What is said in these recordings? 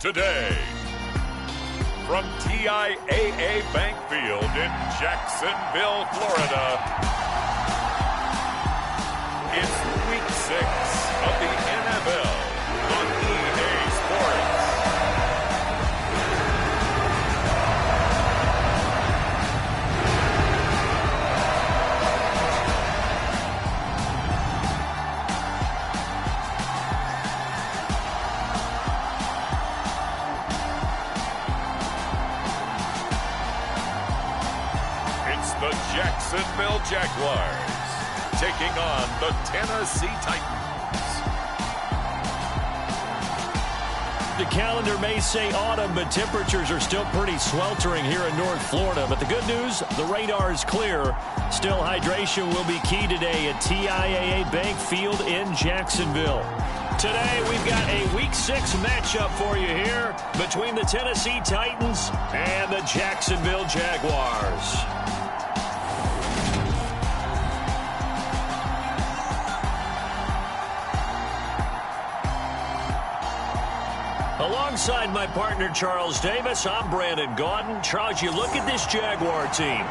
today. From TIAA Bank Field in Jacksonville, Florida, it's Week 6 of the NFL on EA Sports. The Jacksonville Jaguars taking on the Tennessee Titans. The calendar may say autumn, but temperatures are still pretty sweltering here in North Florida. But the good news, the radar is clear. Still, hydration will be key today at TIAA Bank Field in Jacksonville. Today, we've got a Week 6 matchup for you here between the Tennessee Titans and the Jacksonville Jaguars. Alongside my partner, Charles Davis, I'm Brandon Gaudin. Charles, you look at this Jaguar team.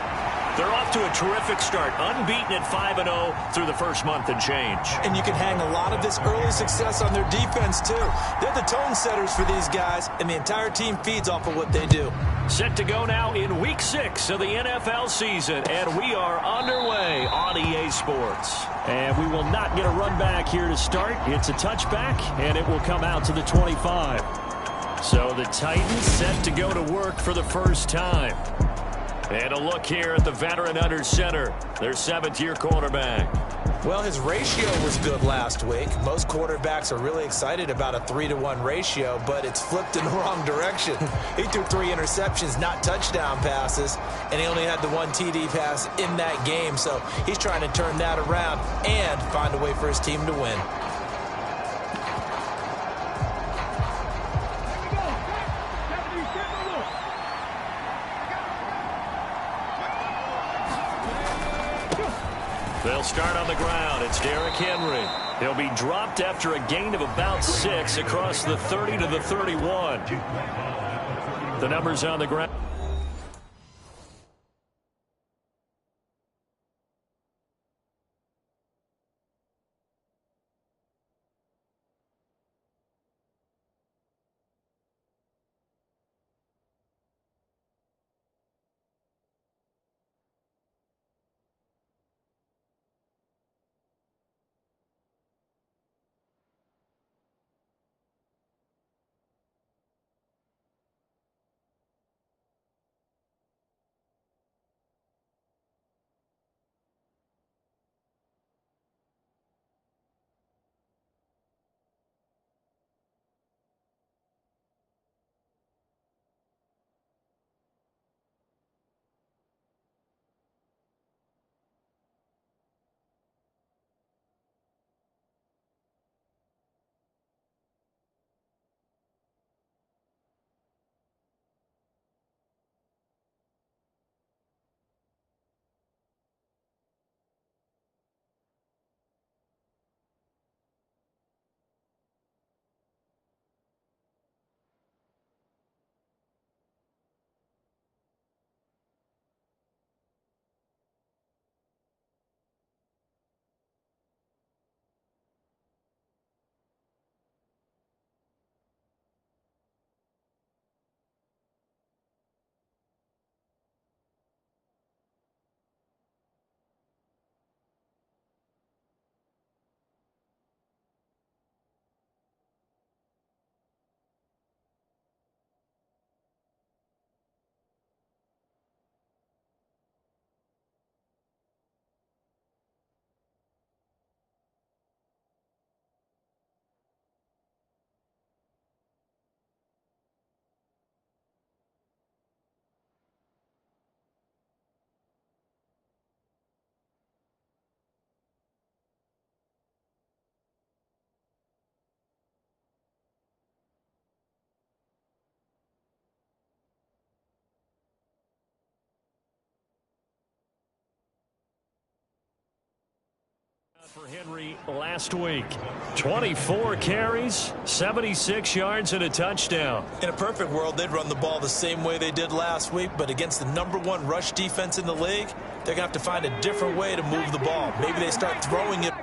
They're off to a terrific start, unbeaten at 5-0 through the first month and change. And you can hang a lot of this early success on their defense, too. They're the tone setters for these guys, and the entire team feeds off of what they do. Set to go now in Week 6 of the NFL season, and we are underway on EA Sports. And we will not get a run back here to start. It's a touchback, and it will come out to the 25. So the Titans set to go to work for the first time. And a look here at the veteran under center, their 7th-year quarterback. Well, his ratio was good last week. Most quarterbacks are really excited about a 3-to-1 ratio, but it's flipped in the wrong direction. He threw 3 interceptions, not touchdown passes, and he only had the 1 TD pass in that game. So he's trying to turn that around and find a way for his team to win. They'll start on the ground. It's Derrick Henry. He'll be dropped after a gain of about 6 across the 30 to the 31. The numbers on the ground. For Henry last week, 24 carries, 76 yards, and a touchdown. In a perfect world, they'd run the ball the same way they did last week, but against the #1 rush defense in the league, they're going to have to find a different way to move the ball. Maybe they start throwing it.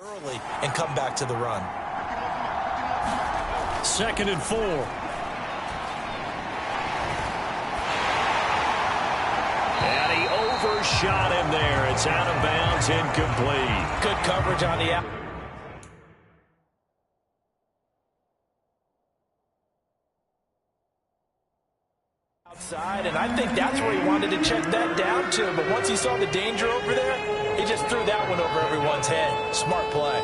Early and come back to the run. 2nd and 4. And he overshot him there. It's out of bounds, incomplete. Good coverage on the outside, and I think that's where he wanted to check that down to. But once he saw the danger over there, he just threw that one over everyone's head. Smart play.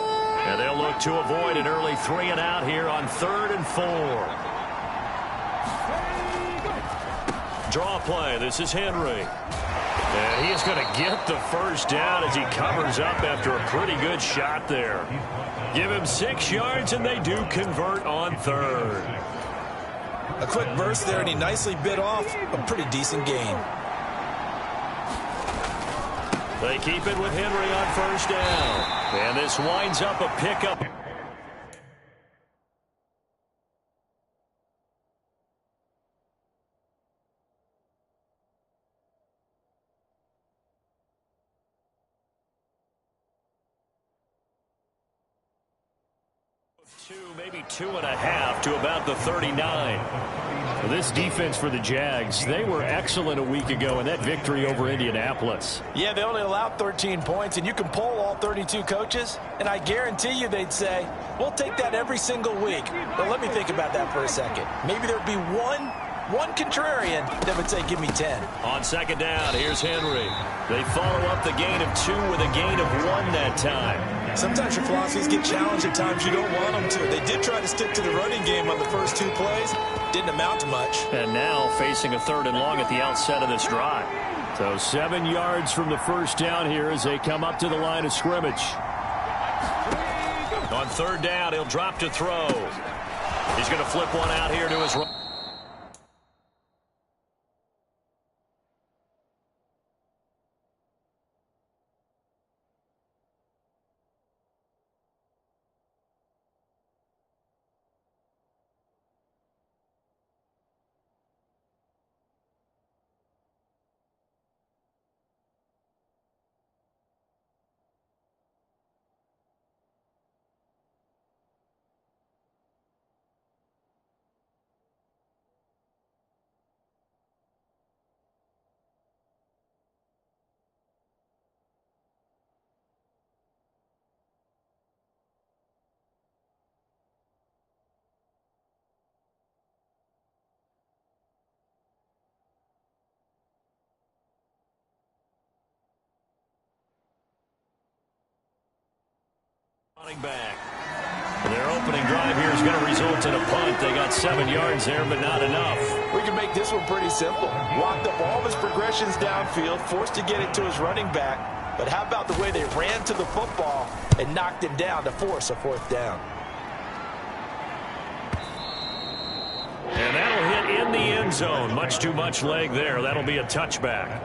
And they'll look to avoid an early 3 and out here on 3rd and 4. Draw play. This is Henry. And he is going to get the first down as he covers up after a pretty good shot there. Give him 6 yards, and they do convert on 3rd. A quick burst there, and he nicely bit off a pretty decent gain. They keep it with Henry on 1st down. And this winds up a pickup. Maybe 2.5 to about the 39. Well, this defense for the Jags, they were excellent a week ago in that victory over Indianapolis. Yeah, they only allowed 13 points, and you can poll all 32 coaches, and I guarantee you they'd say, we'll take that every single week. But let me think about that for a second. Maybe there'd be one contrarian that would say, give me 10. On 2nd down, here's Henry. They follow up the gain of 2 with a gain of 1 that time. Sometimes your philosophies get challenged at times you don't want them to. They did try to stick to the running game on the first 2 plays. Didn't amount to much. And now facing a 3rd and long at the outset of this drive. So 7 yards from the first down here as they come up to the line of scrimmage. On 3rd down, he'll drop to throw. He's going to flip one out here to his right. Running back. Their opening drive here is going to result in a punt. They got 7 yards there, but not enough. We can make this one pretty simple. Locked up all of his progressions downfield, forced to get it to his running back. But how about the way they ran to the football and knocked him down to force a 4th down? And that'll hit in the end zone. Much too much leg there. That'll be a touchback.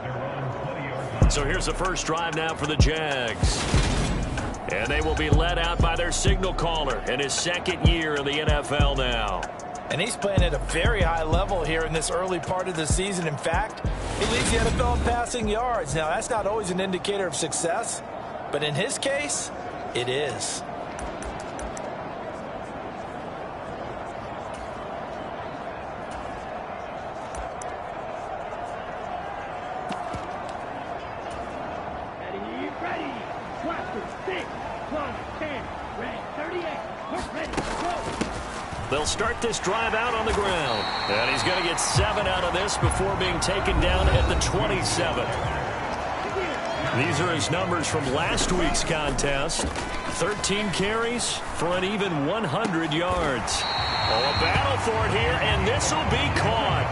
So here's the first drive now for the Jags. And they will be led out by their signal caller in his 2nd year in the NFL now. And he's playing at a very high level here in this early part of the season. In fact, he leads the NFL in passing yards. Now, that's not always an indicator of success, but in his case, it is. They'll start this drive out on the ground. And he's going to get 7 out of this before being taken down at the 27. These are his numbers from last week's contest. 13 carries for an even 100 yards. Oh, a battle for it here, and this will be caught.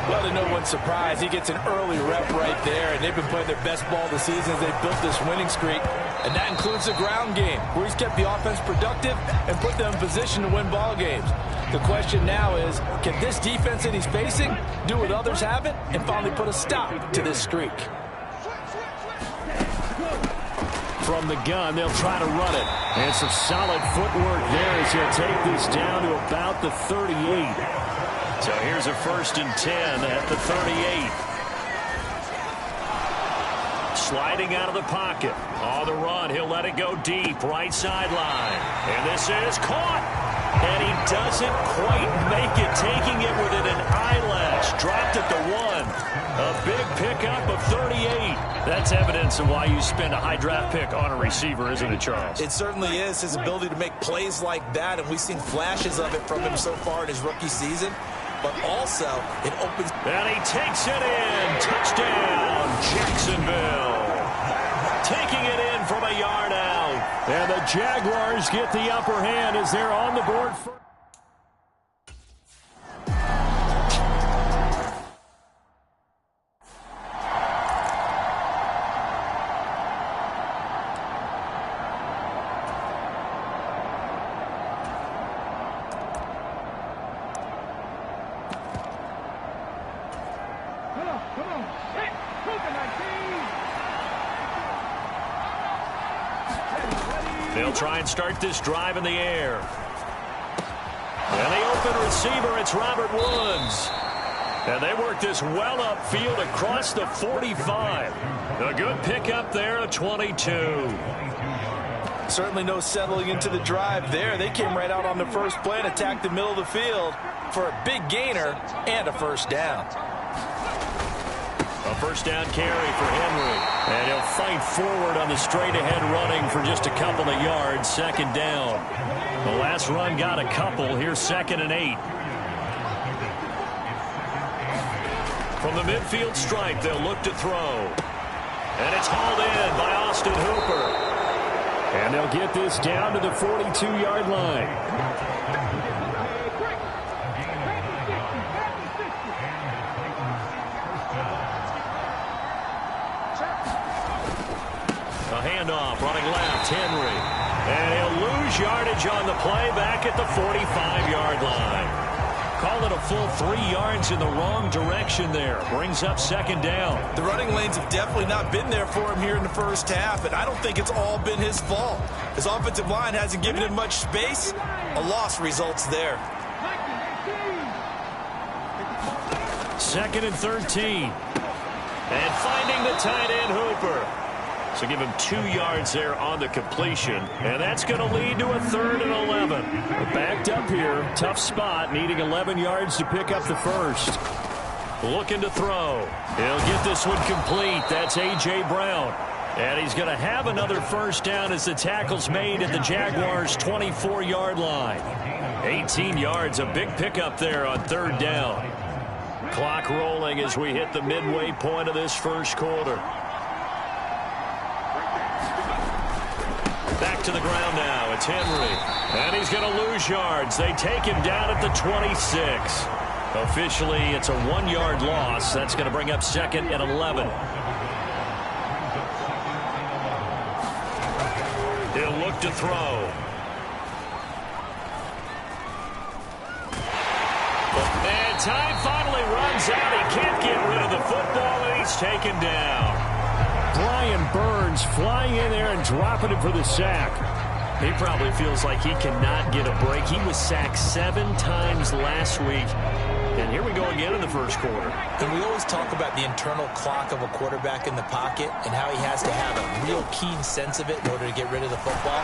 Well, to no one's surprise, he gets an early rep right there, and they've been playing their best ball this season as they've built this winning streak. And that includes the ground game, where he's kept the offense productive and put them in position to win ball games. The question now is, can this defense that he's facing do what others haven't and finally put a stop to this streak? From the gun, they'll try to run it. And some solid footwork there as he'll take this down to about the 38. So here's a 1st and 10 at the 38. Sliding out of the pocket. On the run, he'll let it go deep, right sideline. And this is caught. And he doesn't quite make it, taking it within an eyelash. Dropped at the 1. A big pickup of 38. That's evidence of why you spend a high draft pick on a receiver, isn't it, Charles? It certainly is, his ability to make plays like that, and we've seen flashes of it from him so far in his rookie season. But also, it opens... And he takes it in. Touchdown, Jacksonville. Taking it in from a yard out. And the Jaguars get the upper hand as they're on the board for... They'll try and start this drive in the air. And the open receiver, it's Robert Woods. And they work this well upfield across the 45. A good pickup there of 22. Certainly no settling into the drive there. They came right out on the first play and attacked the middle of the field for a big gainer and a 1st down. A 1st down carry for Henry. And he'll fight forward on the straight-ahead running for just a couple of yards. 2nd down. The last run got a couple. Here's 2nd and 8. From the midfield stripe, they'll look to throw. And it's hauled in by Austin Hooper. And they'll get this down to the 42-yard line. Handoff, running left, Henry. And he'll lose yardage on the play back at the 45-yard line. Call it a full 3 yards in the wrong direction there. Brings up 2nd down. The running lanes have definitely not been there for him here in the first half, and I don't think it's all been his fault. His offensive line hasn't given him much space. A loss results there. 2nd and 13. And finding the tight end, Hooper. So give him 2 yards there on the completion. And that's going to lead to a 3rd and 11. Backed up here. Tough spot. Needing 11 yards to pick up the 1st. Looking to throw. He'll get this one complete. That's A.J. Brown. And he's going to have another 1st down as the tackle's made at the Jaguars' 24-yard line. 18 yards. A big pickup there on 3rd down. Clock rolling as we hit the midway point of this 1st quarter. Back to the ground now. It's Henry. And he's going to lose yards. They take him down at the 26. Officially, it's a 1-yard loss. That's going to bring up 2nd and 11. He'll look to throw. And time finally runs out. He can't get rid of the football, and he's taken down. Brian Burns flying in there and dropping him for the sack. He probably feels like he cannot get a break. He was sacked 7 times last week. And here we go again in the 1st quarter. And we always talk about the internal clock of a quarterback in the pocket and how he has to have a real keen sense of it in order to get rid of the football.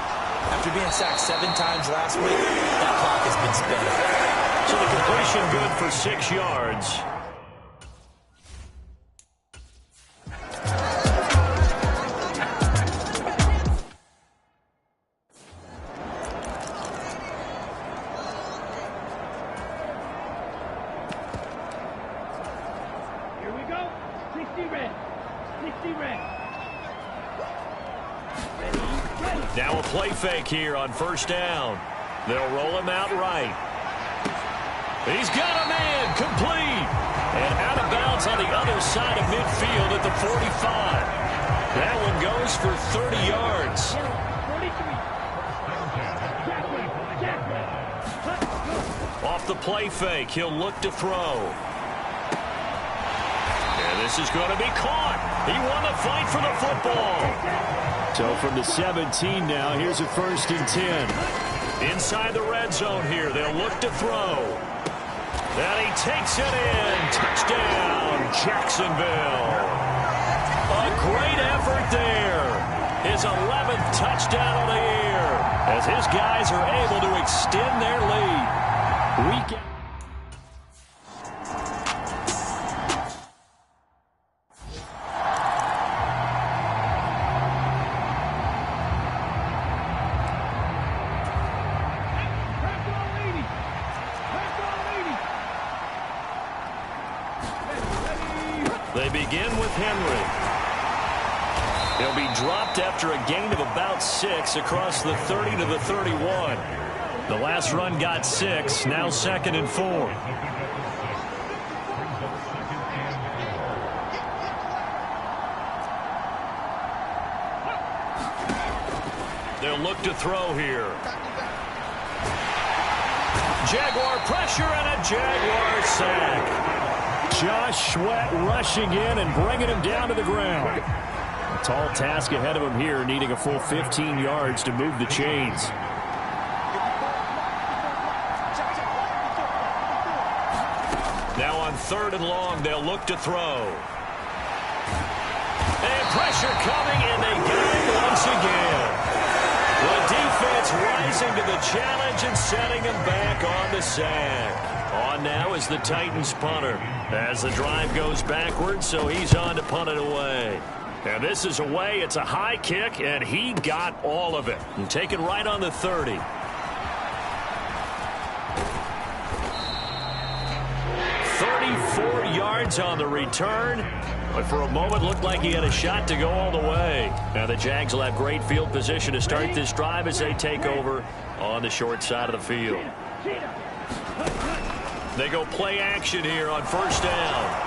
After being sacked 7 times last week, that clock has been sped up. So the completion good for 6 yards. Ready? Now a play fake here on first down. They'll roll him out right. He's got a man, complete. And out of bounds on the other side of midfield at the 45. That one goes for 30 yards. Off the play fake, he'll look to throw. And this is going to be caught. He won the fight for the football. So from the 17 now, here's a 1st and 10. Inside the red zone here, they'll look to throw. And he takes it in. Touchdown, Jacksonville. A great effort there. His 11th touchdown of the year as his guys are able to extend their lead. They begin with Henry. He'll be dropped after a gain of about 6 across the 30 to the 31. The last run got 6, now 2nd and 4. They'll look to throw here. Jaguar pressure and a Jaguar sack. Josh Sweat rushing in and bringing him down to the ground. A tall task ahead of him here, needing a full 15 yards to move the chains. Now on 3rd and long, they'll look to throw. And pressure coming, and they got him once again. The defense rising to the challenge and setting him back on the sack. On now is the Titans punter as the drive goes backwards, so he's on to punt it away. And this is away. It's a high kick, and he got all of it. And take it right on the 30. 34 yards on the return. But for a moment, looked like he had a shot to go all the way. Now the Jags will have great field position to start this drive as they take over on the short side of the field. They go play action here on 1st down.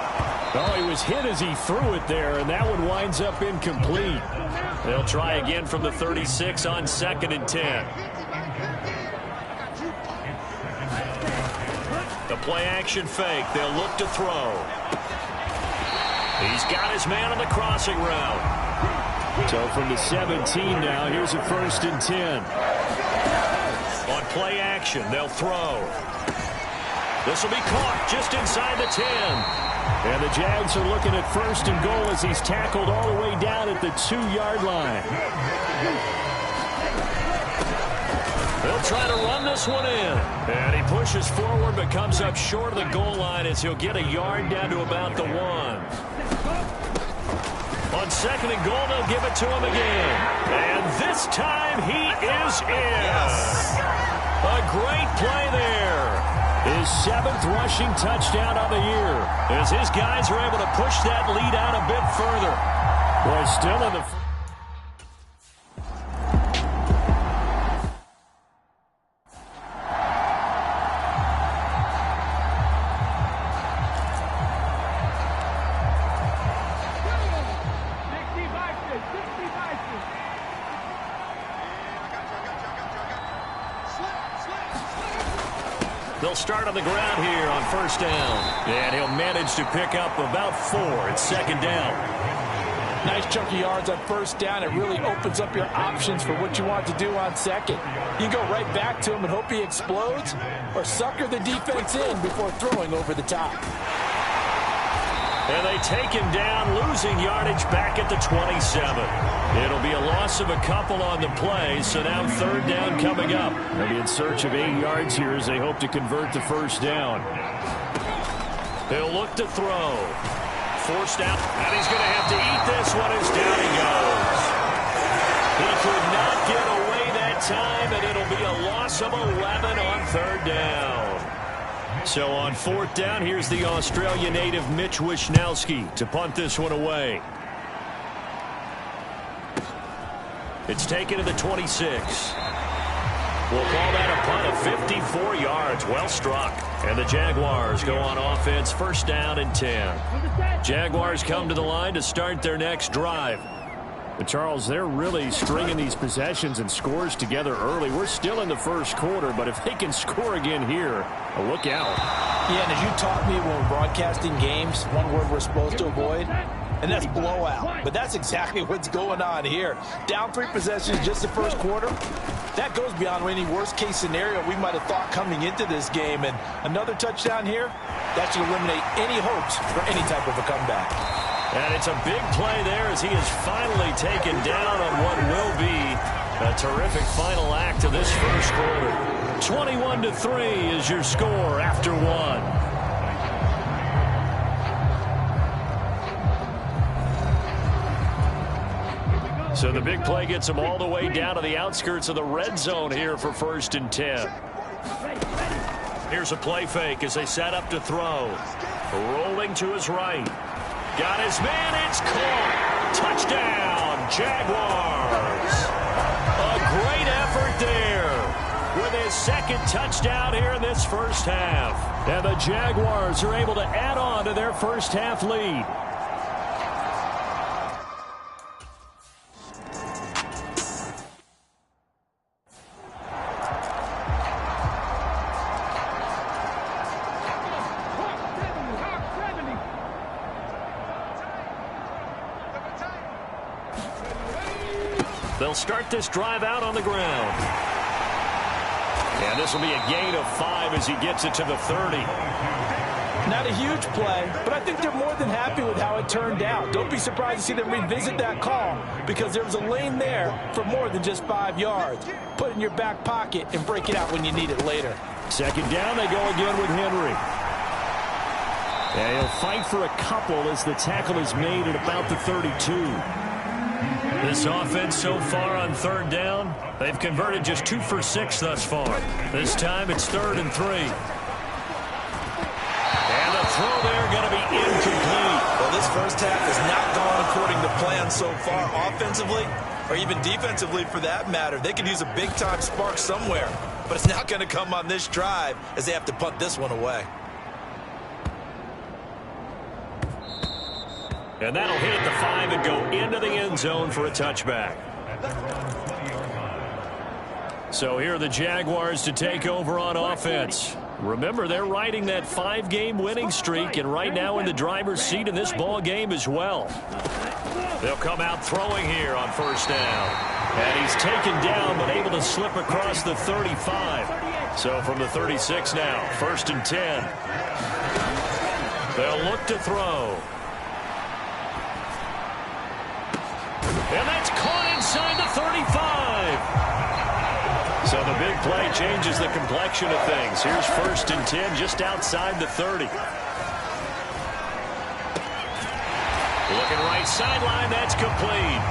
Oh, he was hit as he threw it there, and that one winds up incomplete. They'll try again from the 36 on 2nd and 10. The play action fake. They'll look to throw. He's got his man on the crossing route. So from the 17 now, here's a 1st and 10. On play action, they'll throw. This will be caught just inside the 10. And the Jags are looking at 1st and goal as he's tackled all the way down at the 2-yard line. They'll try to run this one in. And he pushes forward but comes up short of the goal line as he'll get a yard down to about the 1. On 2nd and goal, they'll give it to him again. And this time he is in. Yes. A great play there. His 7th rushing touchdown of the year as his guys are able to push that lead out a bit further. Boy, still in the... They'll start on the ground here on 1st down. And he'll manage to pick up about 4 at 2nd down. Nice chunky yards on 1st down. It really opens up your options for what you want to do on 2nd. You can go right back to him and hope he explodes, or sucker the defense in before throwing over the top. And they take him down, losing yardage back at the 27. It'll be a loss of a couple on the play, so now 3rd down coming up. They'll be in search of 8 yards here as they hope to convert the 1st down. He'll look to throw. Forced out, and he's going to have to eat this one as down he goes. He could not get away that time, and it'll be a loss of 11 on 3rd down. So on 4th down, here's the Australia native Mitch Wishnowsky to punt this one away. It's taken to the 26. We'll call that a punt of 54 yards. Well struck. And the Jaguars go on offense, first down and 10. Jaguars come to the line to start their next drive. But Charles, they're really stringing these possessions and scores together early. We're still in the first quarter, but if they can score again here, look out. Yeah, and as you taught me when we're broadcasting games, one word we're supposed to avoid, and that's blowout. But that's exactly what's going on here. Down 3 possessions just the first quarter. That goes beyond any worst-case scenario we might have thought coming into this game. And another touchdown here, that should eliminate any hopes for any type of a comeback. And it's a big play there as he is finally taken down on what will be a terrific final act of this first quarter. 21-3 is your score after 1. So the big play gets him all the way down to the outskirts of the red zone here for first and 10. Here's a play fake as they set up to throw. Rolling to his right. Got his man. It's caught. Touchdown, Jaguars. A great effort there with his second touchdown here in this first half. And the Jaguars are able to add on to their first half lead. They'll start this drive out on the ground. And this will be a gain of 5 as he gets it to the 30. Not a huge play, but I think they're more than happy with how it turned out. Don't be surprised to see them revisit that call because there was a lane there for more than just 5 yards. Put it in your back pocket and break it out when you need it later. Second down, they go again with Henry. And he'll fight for a couple as the tackle is made at about the 32. This offense so far on third down, they've converted just 2 for 6 thus far. This time it's 3rd and 3. And the throw there going to be incomplete. Well, this first half has not gone according to plan so far offensively or even defensively for that matter. They could use a big-time spark somewhere, but it's not going to come on this drive as they have to punt this one away. And that'll hit at the 5 and go into the end zone for a touchback. So here are the Jaguars to take over on offense. Remember, they're riding that 5-game winning streak, and right now in the driver's seat in this ball game as well. They'll come out throwing here on first down. And he's taken down but able to slip across the 35. So from the 36 now, 1st and 10. They'll look to throw. And that's caught inside the 35. So the big play changes the complexion of things. Here's 1st and 10 just outside the 30. Looking right sideline, that's complete.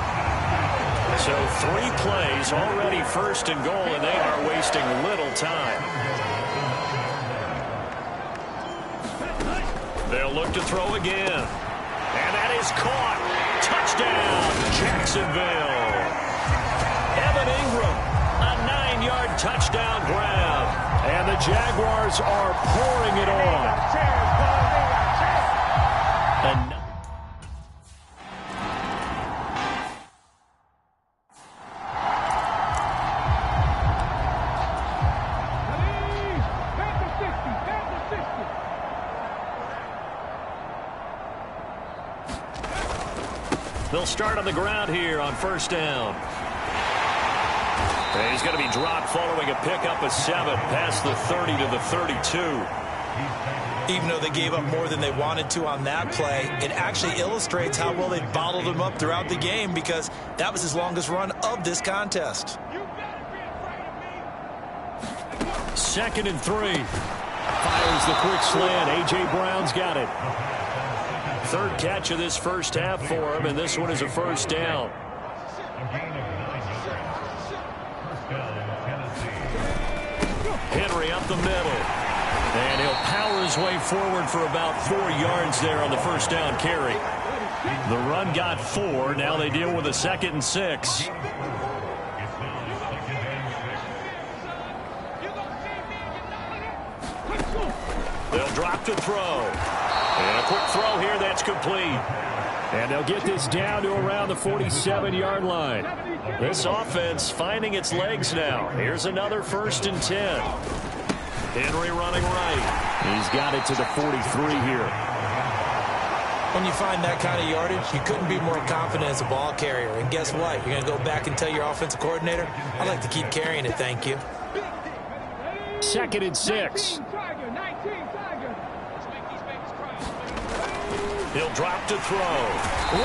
So 3 plays already 1st and goal, and they are wasting little time. They'll look to throw again. And that is caught. Touchdown, Jacksonville. Evan Ingram, a 9-yard touchdown grab. And the Jaguars are pouring it on. They'll start on the ground here on first down. And he's going to be dropped following a pickup of 7 past the 30 to the 32. Even though they gave up more than they wanted to on that play, it actually illustrates how well they bottled him up throughout the game because that was his longest run of this contest. 2nd and 3. Fires the quick slant. A.J. Brown's got it. 3rd catch of this first half for him, and this one is a first down. Henry up the middle. And he'll power his way forward for about 4 yards there on the first down carry. The run got 4. Now they deal with a 2nd and 6. drop to throw. And a quick throw here that's complete. And they'll get this down to around the 47-yard line. This offense finding its legs now. Here's another 1st and 10. Henry running right. He's got it to the 43 here. When you find that kind of yardage, you couldn't be more confident as a ball carrier. And guess what? You're going to go back and tell your offensive coordinator, I'd like to keep carrying it, thank you. 2nd and 6. He'll drop to throw.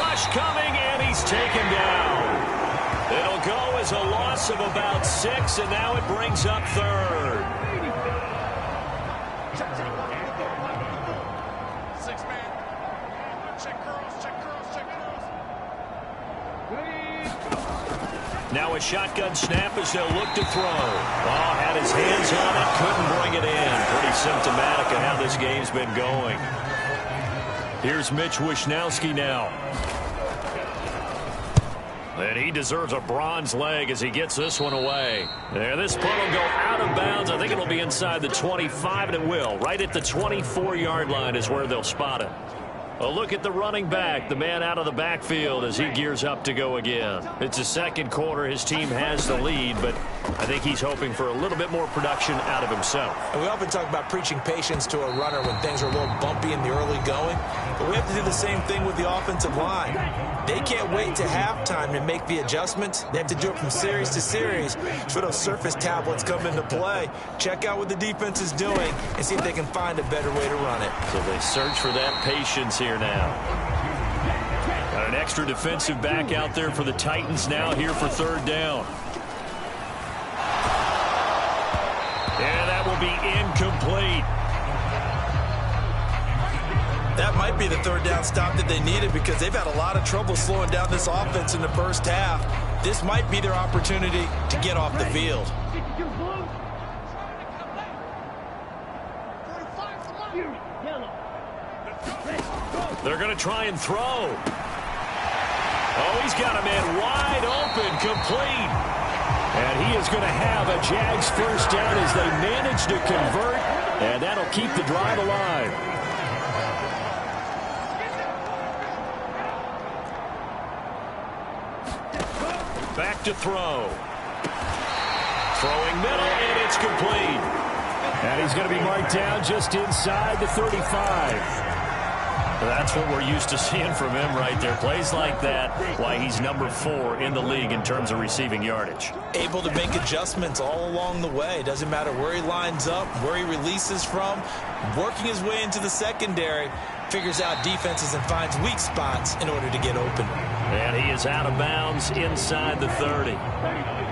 Rush coming, and he's taken down. It'll go as a loss of about 6, and now it brings up 3rd. Now a shotgun snap as they'll look to throw. Oh, had his hands on it, couldn't bring it in. Pretty symptomatic of how this game's been going. Here's Mitch Wishnowski now. And he deserves a bronze leg as he gets this one away. There, this punt will go out of bounds. I think it'll be inside the 25, and it will. Right at the 24-yard line is where they'll spot it. A look at the running back, the man out of the backfield as he gears up to go again. It's the 2nd quarter. His team has the lead, but I think he's hoping for a little bit more production out of himself. And we often talk about preaching patience to a runner when things are a little bumpy in the early going, but we have to do the same thing with the offensive line. They can't wait to halftime to make the adjustments. They have to do it from series to series for those surface tablets come into play. Check out what the defense is doing and see if they can find a better way to run it. So they search for that patience here now. Got an extra defensive back out there for the Titans now here for 3rd down. And that will be incomplete. That might be the 3rd down stop that they needed because they've had a lot of trouble slowing down this offense in the first half. This might be their opportunity to get off the field. They're going to try and throw. Oh, he's got a man wide open, complete. And he is going to have a Jags 1st down as they manage to convert, and that'll keep the drive alive. Back to throw. Throwing middle, and it's complete. And he's going to be marked down just inside the 35. That's what we're used to seeing from him right there. Plays like that, why he's number 4 in the league in terms of receiving yardage. Able to make adjustments all along the way. Doesn't matter where he lines up, where he releases from. Working his way into the secondary, figures out defenses and finds weak spots in order to get open. And he is out of bounds inside the 30.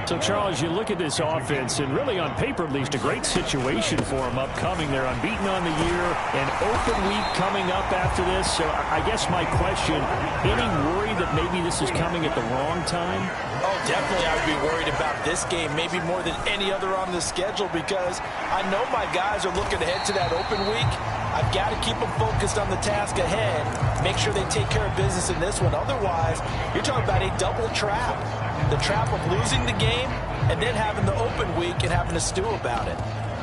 So, Charles, you look at this offense, and really on paper at least, a great situation for them upcoming. They're unbeaten on the year, an open week coming up after this. So I guess my question, any worry that maybe this is coming at the wrong time? Oh, definitely I would be worried about this game, maybe more than any other on the schedule, because I know my guys are looking ahead to that open week. I've got to keep them focused on the task ahead, make sure they take care of business in this one. Otherwise, you're talking about a double trap. The trap of losing the game and then having the open week and having to stew about it.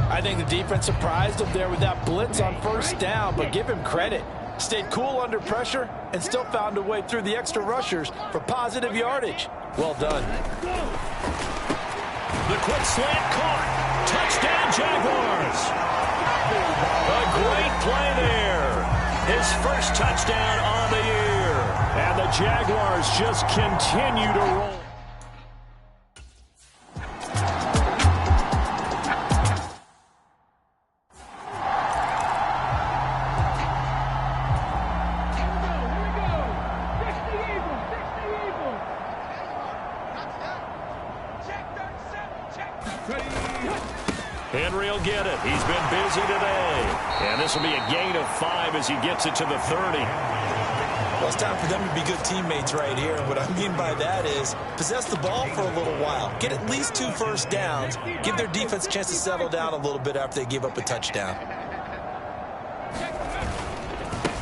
I think the defense surprised him there with that blitz on 1st down, but give him credit. Stayed cool under pressure and still found a way through the extra rushers for positive yardage. Well done. The quick slant caught. Touchdown, Jaguars. A great play there. His 1st touchdown on the year. And the Jaguars just continue to roll. Henry will get it. He's been busy today. And this will be a gain of 5 as he gets it to the 30. Well, it's time for them to be good teammates right here. And what I mean by that is possess the ball for a little while. Get at least 2 first downs. Give their defense a chance to settle down a little bit after they give up a touchdown.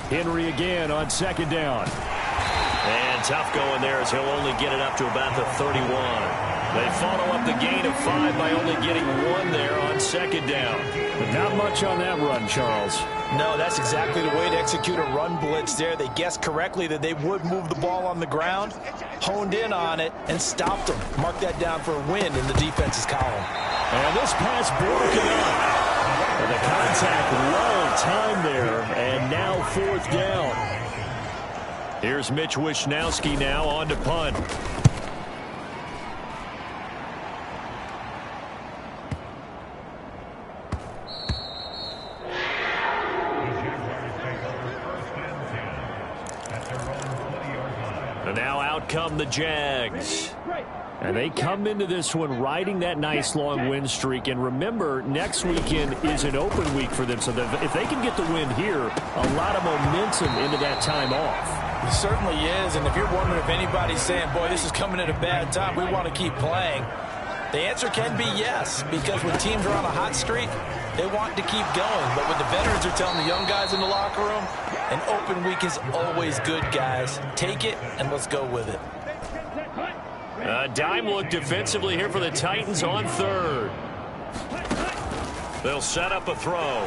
Henry again on 2nd down. And And tough going there as he'll only get it up to about the 31. They follow up the gain of 5 by only getting 1 there on second down. But not much on that run, Charles. No, that's exactly the way to execute a run blitz there. They guessed correctly that they would move the ball on the ground, honed in on it, and stopped them. Mark that down for a win in the defense's column. And this pass broken up. And the contact well timed there, and now 4th down. Here's Mitch Wishnowski now on to punt. And now out come the Jags. And they come into this one riding that nice long win streak. And remember, next weekend is an open week for them. So if they can get the win here, a lot of momentum into that time off. It certainly is. And if you're wondering if anybody's saying, boy, this is coming at a bad time, we want to keep playing, the answer can be yes. Because when teams are on a hot streak, they want to keep going. But when the veterans are telling the young guys in the locker room, an open week is always good, guys. Take it and let's go with it. Dime look defensively here for the Titans on 3rd. They'll set up a throw.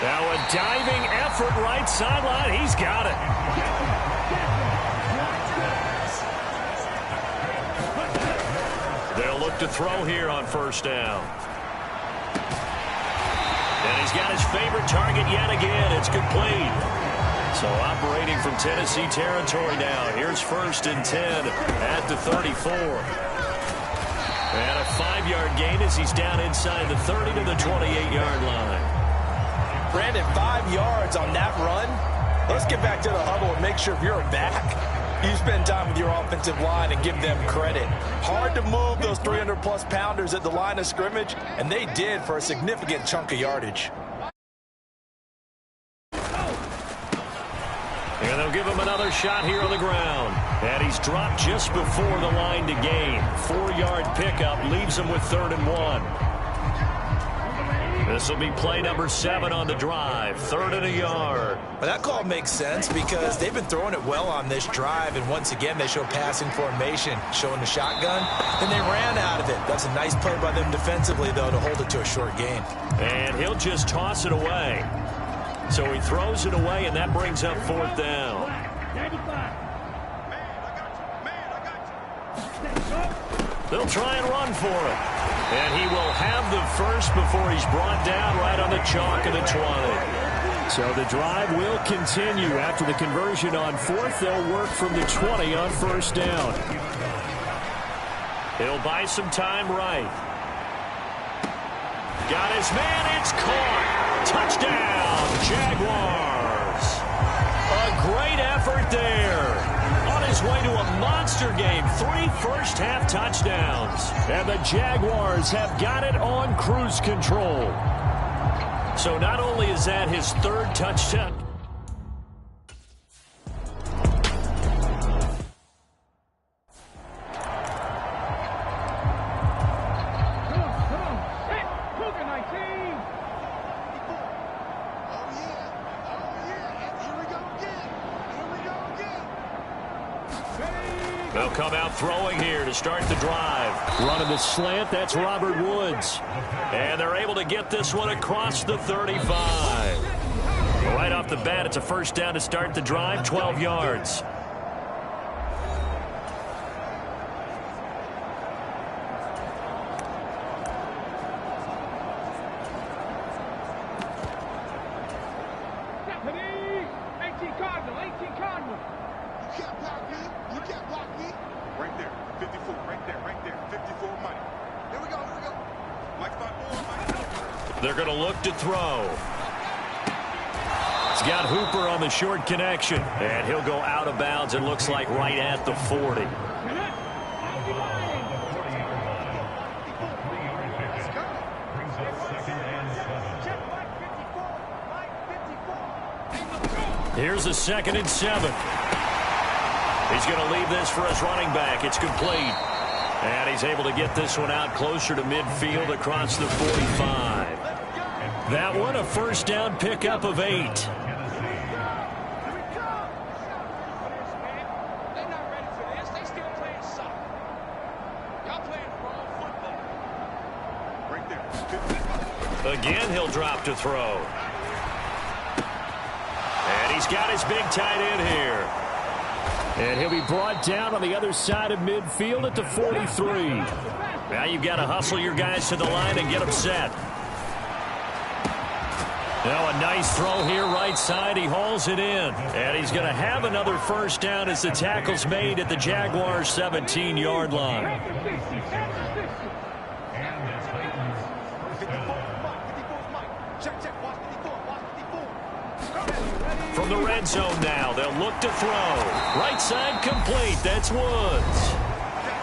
Now a diving effort right sideline. He's got it. They'll look to throw here on 1st down. And he's got his favorite target yet again. It's complete. So operating from Tennessee territory now. Here's 1st and 10 at the 34. And a 5-yard gain as he's down inside the 30 to the 28-yard line. Brandon, 5 yards on that run. Let's get back to the huddle and make sure if you're a back, you spend time with your offensive line and give them credit. Hard to move those 300-plus pounders at the line of scrimmage, and they did for a significant chunk of yardage. And they'll give him another shot here on the ground. And he's dropped just before the line to gain. 4-yard pickup leaves him with 3rd and 1. This will be play number 7 on the drive. 3rd and a yard. Well, that call makes sense because they've been throwing it well on this drive. And once again, they show passing formation, showing the shotgun. And they ran out of it. That's a nice play by them defensively, though, to hold it to a short gain. And he'll just toss it away. So he throws it away, and that brings up 4th down. They'll try and run for it. And he will have the first before he's brought down right on the chalk of the 20. So the drive will continue. After the conversion on 4th, they'll work from the 20 on 1st down. He'll buy some time right. Got his man. It's caught. Touchdown, Jaguars. A great effort there. On his way to a monster game. 3 first-half touchdowns. And the Jaguars have got it on cruise control. So not only is that his 3rd touchdown. They'll come out throwing here to start the drive. Running the slant, that's Robert Woods. And they're able to get this one across the 35. Right off the bat, it's a 1st down to start the drive, 12 yards. They're going to look to throw. He's got Hooper on the short connection. And he'll go out of bounds, it looks like, right at the 40. Here's a 2nd and 7. He's going to leave this for his running back. It's complete. And he's able to get this one out closer to midfield across the 45. That one, a 1st down pickup of 8. Again, he'll drop to throw. And he's got his big tight end here. And he'll be brought down on the other side of midfield at the 43. Now you've got to hustle your guys to the line and get them set. Now a nice throw here right side. He hauls it in. And he's going to have another first down as the tackle's made at the Jaguars' 17-yard line. From the red zone now, they'll look to throw. Right side complete. That's Woods.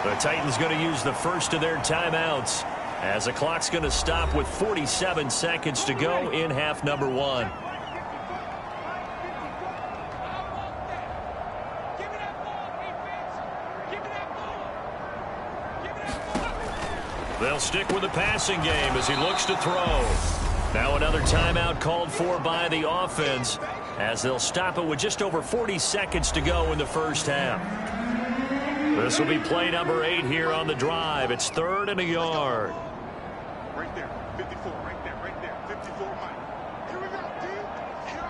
The Titans going to use the first of their timeouts as the clock's going to stop with 47 seconds to go in half number 1. They'll stick with the passing game as he looks to throw. Now another timeout called for by the offense as they'll stop it with just over 40 seconds to go in the first half. This will be play number 8 here on the drive. It's 3rd and a yard. Right there, 54, right there, 54, Mike. Here we go, dude. Here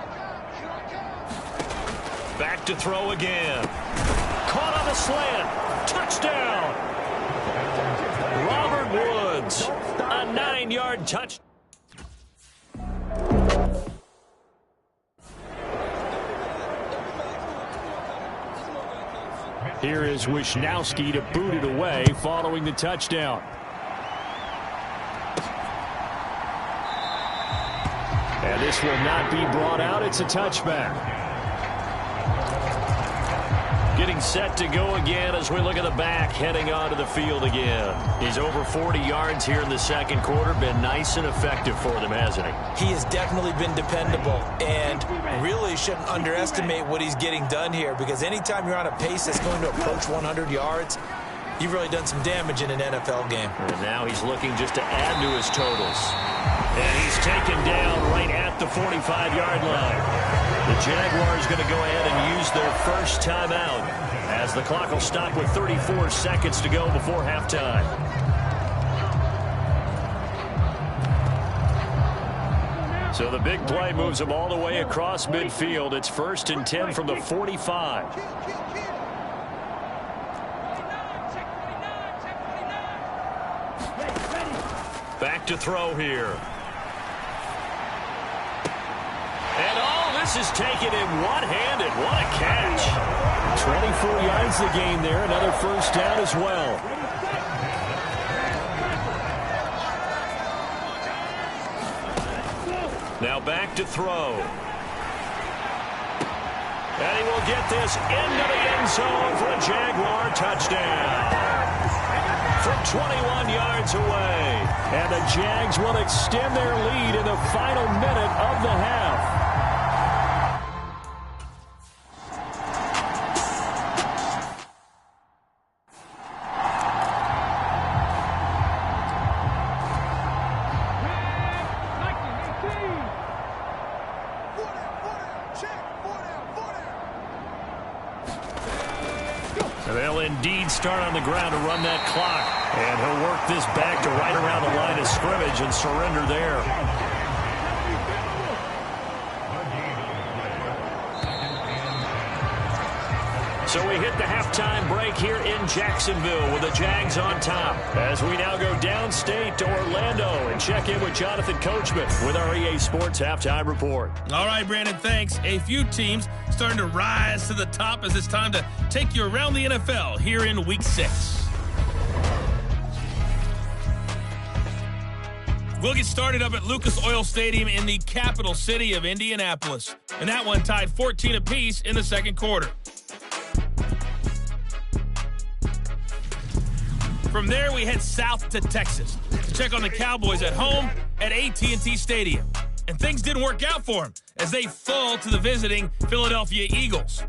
I come. Back to throw again. Caught on the slant. Touchdown. Robert Woods. A 9-yard touchdown. Here is Wisnowski to boot it away following the touchdown. And this will not be brought out. It's a touchback. Getting set to go again as we look at the back heading onto the field again. He's over 40 yards here in the second quarter. Been nice and effective for them, hasn't he? He has definitely been dependable and really shouldn't underestimate what he's getting done here, because anytime you're on a pace that's going to approach 100 yards, you've really done some damage in an NFL game. And now he's looking just to add to his totals. And he's taken down right at the 45-yard line. The Jaguars going to go ahead and use their first timeout as the clock will stop with 34 seconds to go before halftime. So the big play moves them all the way across midfield. It's 1st and 10 from the 45. Back to throw here. And this is taken in one-handed. What a catch. 24 yards the gain there. Another first down as well. Now back to throw. And he will get this into the end zone for a Jaguar touchdown. From 21 yards away. And the Jags will extend their lead in the final minute of the half. They'll indeed start on the ground to run that clock. And he'll work this back to right around the line of scrimmage and surrender there. So we hit the halftime break here in Jacksonville with the Jags on top. As we now go downstate to Orlando and check in with Jonathan Coachman with our EA Sports Halftime Report. All right, Brandon, thanks. A few teams starting to rise to the top as it's time to take you around the NFL here in Week 6. We'll get started up at Lucas Oil Stadium in the capital city of Indianapolis. And that one tied 14 apiece in the second quarter. From there, we head south to Texas to check on the Cowboys at home at AT&T Stadium. And things didn't work out for them as they fall to the visiting Philadelphia Eagles.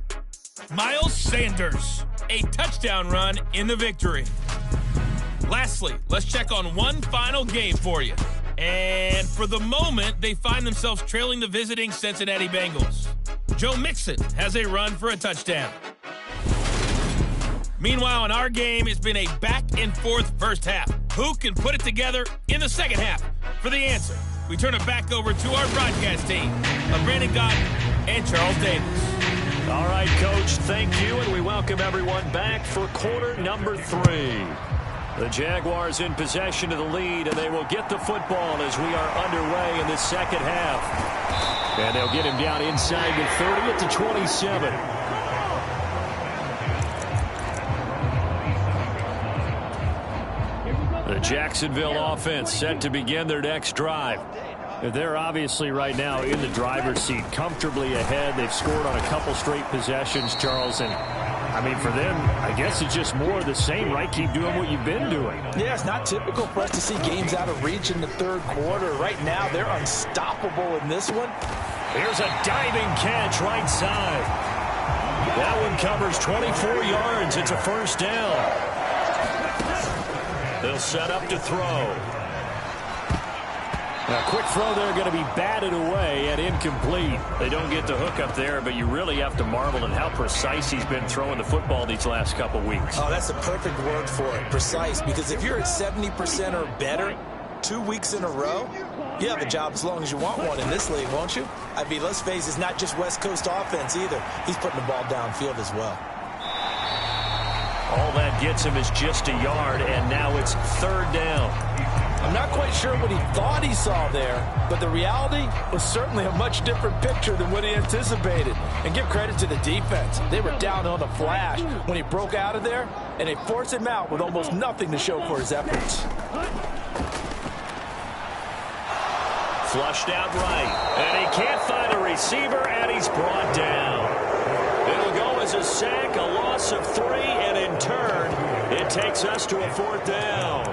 Miles Sanders, a touchdown run in the victory. Lastly, let's check on one final game for you. And for the moment, they find themselves trailing the visiting Cincinnati Bengals. Joe Mixon has a run for a touchdown. Meanwhile, in our game, it's been a back-and-forth first half. Who can put it together in the second half? For the answer, we turn it back over to our broadcast team of Brandon Gott and Charles Davis. All right, Coach, thank you, and we welcome everyone back for quarter number 3. The Jaguars in possession of the lead, and they will get the football as we are underway in the second half. And they'll get him down inside the 30 at the 27. The Jacksonville offense set to begin their next drive. They're obviously right now in the driver's seat, comfortably ahead. They've scored on a couple straight possessions, Charles, and I mean, for them, I guess it's just more of the same, right? Keep doing what you've been doing. Yeah, it's not typical for us to see games out of reach in the third quarter. Right now, they're unstoppable in this one. Here's a diving catch right side. That one covers 24 yards. It's a first down. They'll set up to throw. A quick throw there going to be batted away and incomplete. They don't get the hook up there, but you really have to marvel at how precise he's been throwing the football these last couple weeks. Oh, that's the perfect word for it, precise, because if you're at 70% or better 2 weeks in a row, you have a job as long as you want one in this league, won't you? I mean, let's face it, it's not just West Coast offense either. He's putting the ball downfield as well. All that gets him is just a yard, and now it's third down. I'm not quite sure what he thought he saw there, but the reality was certainly a much different picture than what he anticipated. And give credit to the defense. They were down on the flash when he broke out of there, and they forced him out with almost nothing to show for his efforts. Flushed out right, and he can't find a receiver, and he's brought down. It'll go as a sack, a loss of 3, and in turn, it takes us to a fourth down.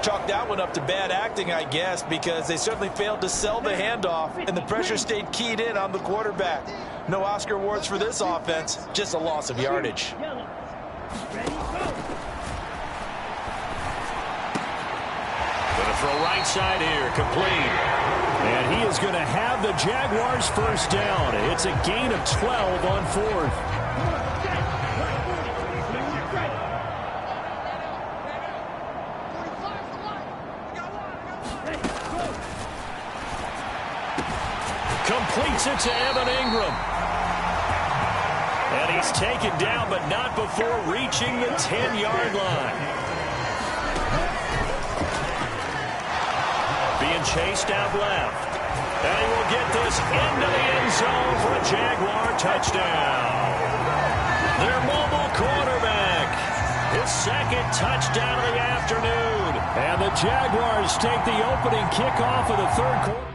Chalk that one up to bad acting, I guess, because they certainly failed to sell the handoff, and the pressure stayed keyed in on the quarterback. No Oscar awards for this offense, just a loss of yardage. Gonna throw right side here, complete. And he is going to have the Jaguars first down. It's a gain of 12 on fourth. Completes it to Evan Ingram. And he's taken down, but not before reaching the 10-yard line. Being chased out left. And he will get this into the end zone for a Jaguar touchdown. Their mobile quarterback. His second touchdown of the afternoon. And the Jaguars take the opening kickoff of the third quarter.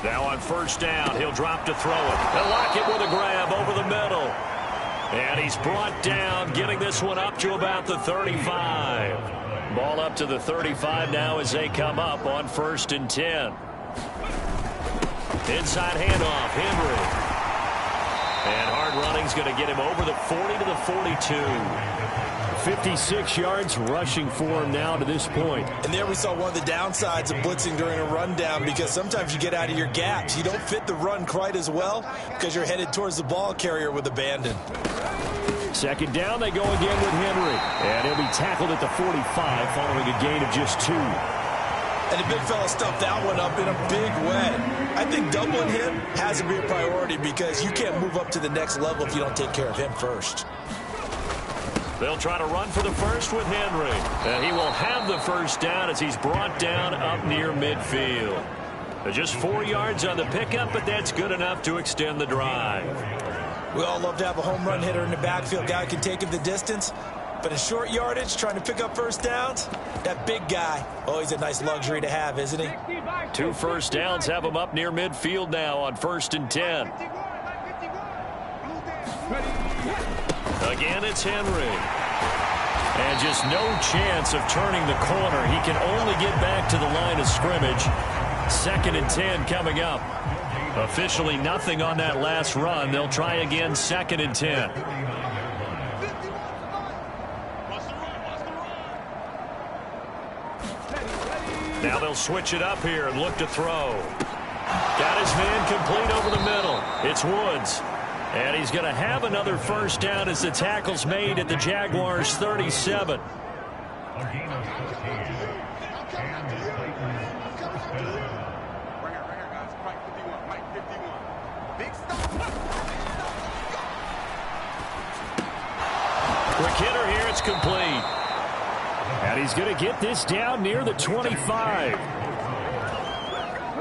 Now on first down, he'll drop to throw it. They'll lock it with a grab over the middle. And he's brought down, getting this one up to about the 35. Ball up to the 35 now as they come up on 1st and 10. Inside handoff, Henry. And hard running's going to get him over the 40 to the 42. 56 yards rushing for him now to this point. And there we saw one of the downsides of blitzing during a rundown, because sometimes you get out of your gaps. You don't fit the run quite as well because you're headed towards the ball carrier with abandon. Second down, they go again with Henry. And he'll be tackled at the 45 following a gain of just 2. And the big fella stuffed that one up in a big way. I think doubling him has to be a priority, because you can't move up to the next level if you don't take care of him first. They'll try to run for the first with Henry. And he will have the first down as he's brought down up near midfield. Just 4 yards on the pickup, but that's good enough to extend the drive. We all love to have a home run hitter in the backfield. Guy who can take him the distance. But in short yardage, trying to pick up first downs, that big guy, oh, he's a nice luxury to have, isn't he? 2 first downs have him up near midfield now on 1st and 10. Again, it's Henry. And just no chance of turning the corner. He can only get back to the line of scrimmage. 2nd and 10 coming up. Officially nothing on that last run. They'll try again, 2nd and 10. Now they'll switch it up here and look to throw. Got his man complete over the middle. It's Woods. And he's going to have another first down as the tackle's made at the Jaguars' 37. Quick hitter here, it's complete. And he's going to get this down near the 25.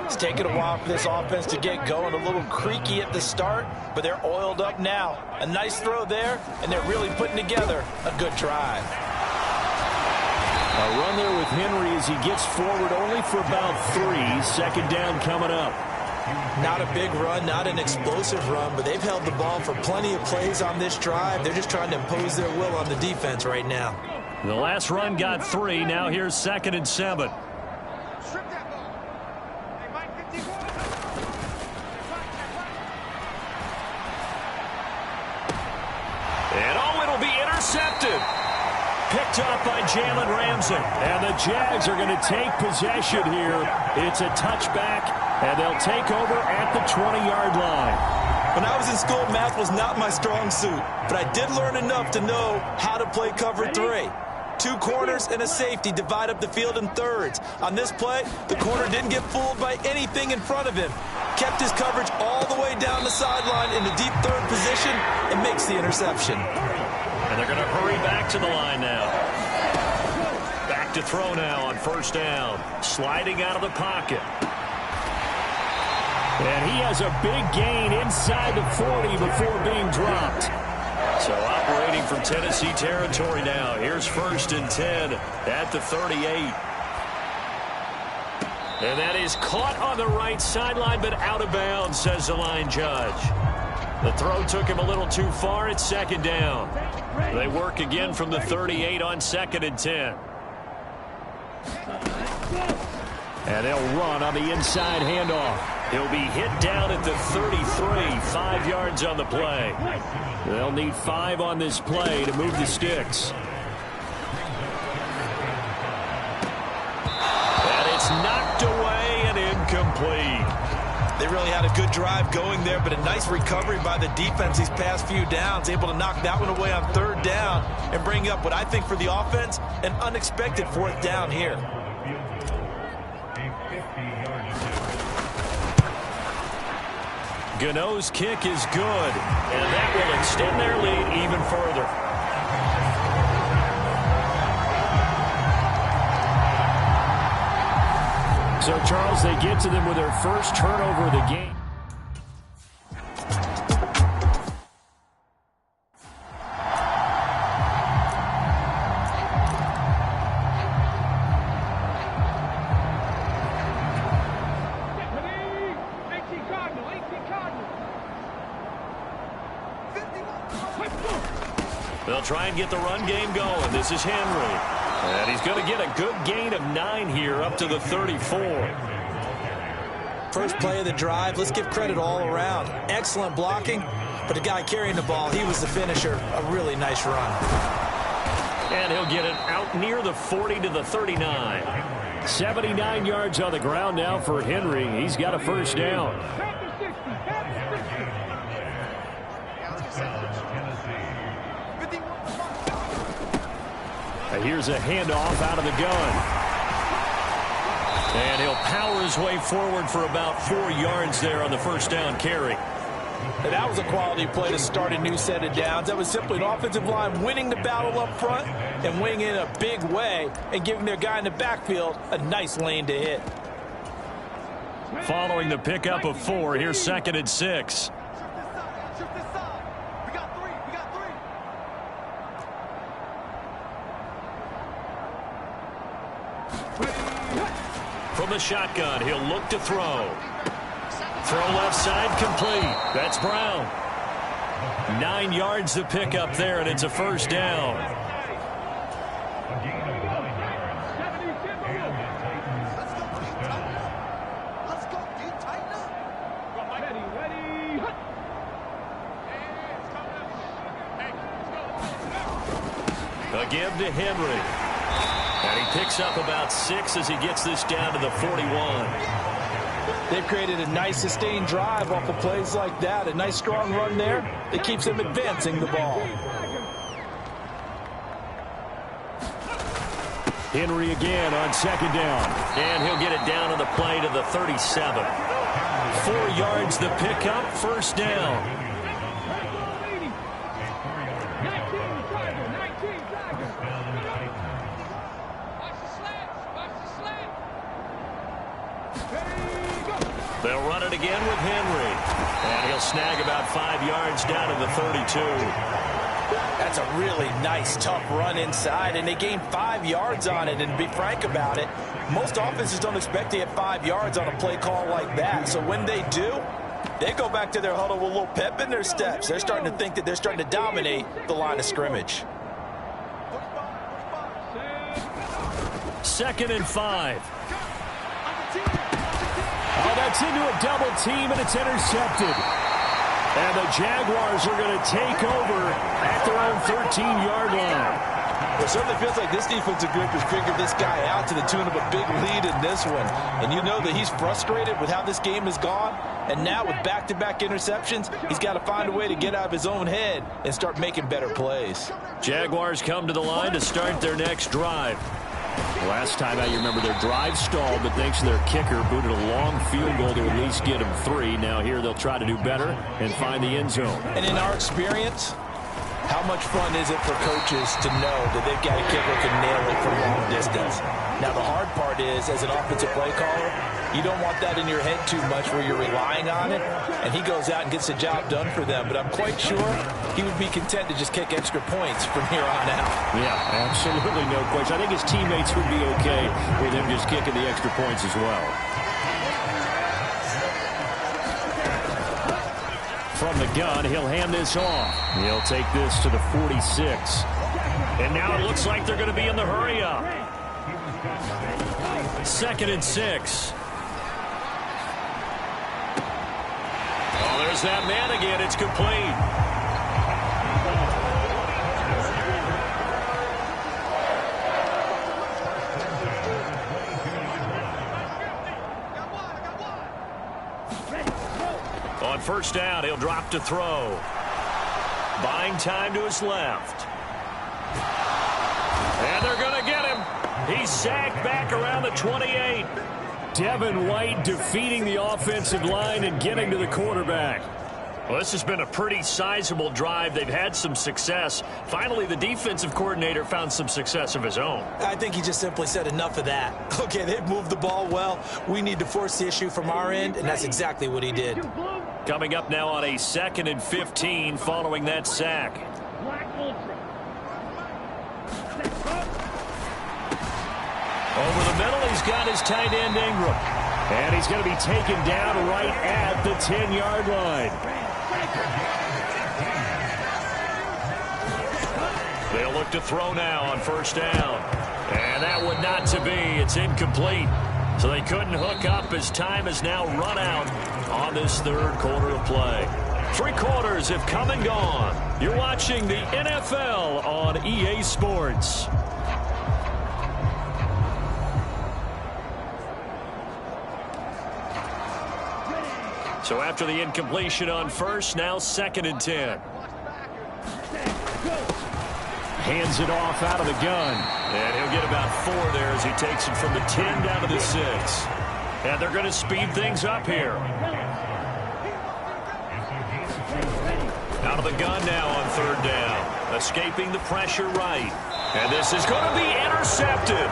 It's taken a while for this offense to get going. A little creaky at the start, but they're oiled up now. A nice throw there, and they're really putting together a good drive. A run there with Henry as he gets forward only for about 3. 2nd down coming up. Not a big run, not an explosive run, but they've held the ball for plenty of plays on this drive. They're just trying to impose their will on the defense right now. The last run got 3. Now here's 2nd and 7. And oh, it'll be intercepted. Picked up by Jalen Ramsey. And the Jags are going to take possession here. It's a touchback, and they'll take over at the 20-yard line. When I was in school, math was not my strong suit, but I did learn enough to know how to play cover 3. 2 corners and a safety divide up the field in thirds. On this play, the corner didn't get fooled by anything in front of him. Kept his coverage all the way down the sideline in the deep third position and makes the interception. And they're going to hurry back to the line now. Back to throw now on first down. Sliding out of the pocket. And he has a big gain inside the 40 before being dropped. So operating from Tennessee territory now. Here's 1st and 10 at the 38. And that is caught on the right sideline, but out of bounds, says the line judge. The throw took him a little too far. It's 2nd down. They work again from the 38 on 2nd and 10. And they'll run on the inside handoff. He'll be hit down at the 33, 5 yards on the play. They'll need 5 on this play to move the sticks. And it's knocked away and incomplete. They really had a good drive going there, but a nice recovery by the defense these past few downs, able to knock that one away on 3rd down and bring up what I think for the offense, an unexpected 4th down here. Gano's kick is good, and that will extend their lead even further. So, Charles, they get to them with their first turnover of the game. They'll try and get the run game going. This is Henry. And he's going to get a good gain of 9 here up to the 34. First play of the drive, let's give credit all around. Excellent blocking, but the guy carrying the ball, he was the finisher. A really nice run. And he'll get it out near the 40 to the 39. 79 yards on the ground now for Henry. He's got a first down. Here's a handoff out of the gun. And he'll power his way forward for about 4 yards there on the first down carry. And that was a quality play to start a new set of downs. That was simply an offensive line winning the battle up front and winning in a big way and giving their guy in the backfield a nice lane to hit. Following the pickup of 4, here's 2nd and 6. From the shotgun, he'll look to throw. Throw left side complete. That's Brown. 9 yards to pick up there, and it's a first down. A give to Henry. And he picks up about 6 as he gets this down to the 41. They've created a nice sustained drive off of plays like that. A nice strong run there that keeps them advancing the ball. Henry again on second down. And he'll get it down on the play to the 37. 4 yards the pickup, first down. They'll run it again with Henry. And he'll snag about 5 yards down to the 32. That's a really nice, tough run inside, and they gained 5 yards on it. And to be frank about it, most offenses don't expect to get 5 yards on a play call like that. So when they do, they go back to their huddle with a little pep in their steps. They're starting to think that they're starting to dominate the line of scrimmage. 2nd and 5. Oh, that's into a double team, and it's intercepted. And the Jaguars are going to take over at their own 13-yard line. It certainly feels like this defensive group has figured this guy out to the tune of a big lead in this one. And you know that he's frustrated with how this game has gone. And now with back-to-back interceptions, he's got to find a way to get out of his own head and start making better plays. Jaguars come to the line to start their next drive. Last time out, you remember their drive stalled, but thanks to their kicker, booted a long field goal to at least get them 3. Now here they'll try to do better and find the end zone. And in our experience, how much fun is it for coaches to know that they've got a kicker who can nail it from long distance? Now the hard part is, as an offensive play caller, you don't want that in your head too much where you're relying on it, and he goes out and gets the job done for them. But I'm quite sure he would be content to just kick extra points from here on out. Yeah, absolutely no question. I think his teammates would be okay with him just kicking the extra points as well. From the gun, he'll hand this off. He'll take this to the 46. And now it looks like they're going to be in the hurry up. 2nd and 6. Oh, there's that man again. It's complete. On first down, he'll drop to throw. Buying time to his left. And they're going to get him. He's sacked back around the 28. Devin White defeating the offensive line and getting to the quarterback. Well, this has been a pretty sizable drive. They've had some success. Finally, the defensive coordinator found some success of his own. I think he just simply said enough of that. Okay, they've moved the ball well. We need to force the issue from our end, and that's exactly what he did. Coming up now on a 2nd and 15 following that sack. Over the middle, he's got his tight end Ingram. And he's going to be taken down right at the 10-yard line. They'll look to throw now on first down. And that would not to be. It's incomplete. So they couldn't hook up as time has now run out on this 3rd quarter of play. 3 quarters have come and gone. You're watching the NFL on EA Sports. So after the incompletion on first, now 2nd and 10. Hands it off out of the gun. And he'll get about 4 there as he takes it from the 10 down to the 6. And they're going to speed things up here. Out of the gun now on 3rd down. Escaping the pressure right. And this is going to be intercepted.